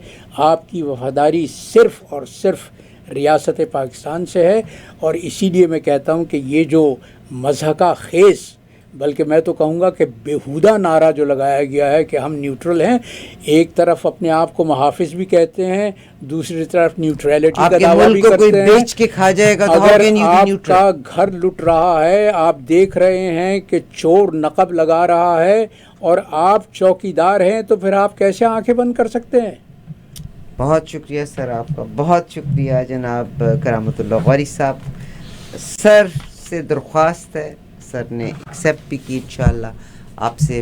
B: آپ کی وفاداری صرف اور صرف ریاست پاکستان سے ہے. اور اسی لیے میں کہتا ہوں کہ یہ جو مضحکہ خیز, بلکہ میں تو کہوں گا کہ بیہودہ نعرہ جو لگایا گیا ہے کہ ہم نیوٹرل ہیں, ایک طرف اپنے آپ کو محافظ بھی کہتے ہیں, دوسری طرف نیوٹرلٹی کا دعویٰ بھی کرتے ہیں.
A: بیچ کے کھا جائے گا تو
B: اگر آپ کا گھر لٹ رہا ہے, آپ دیکھ رہے ہیں کہ چور نقب لگا رہا ہے اور آپ چوکیدار ہیں, تو پھر آپ کیسے آنکھیں بند کر سکتے ہیں؟
A: بہت شکریہ سر آپ کا, بہت شکریہ جناب کرامت اللہ غوری صاحب. سر سے درخواست ہے, سر نے ایکسیپٹ بھی کی, انشاءاللہ آپ سے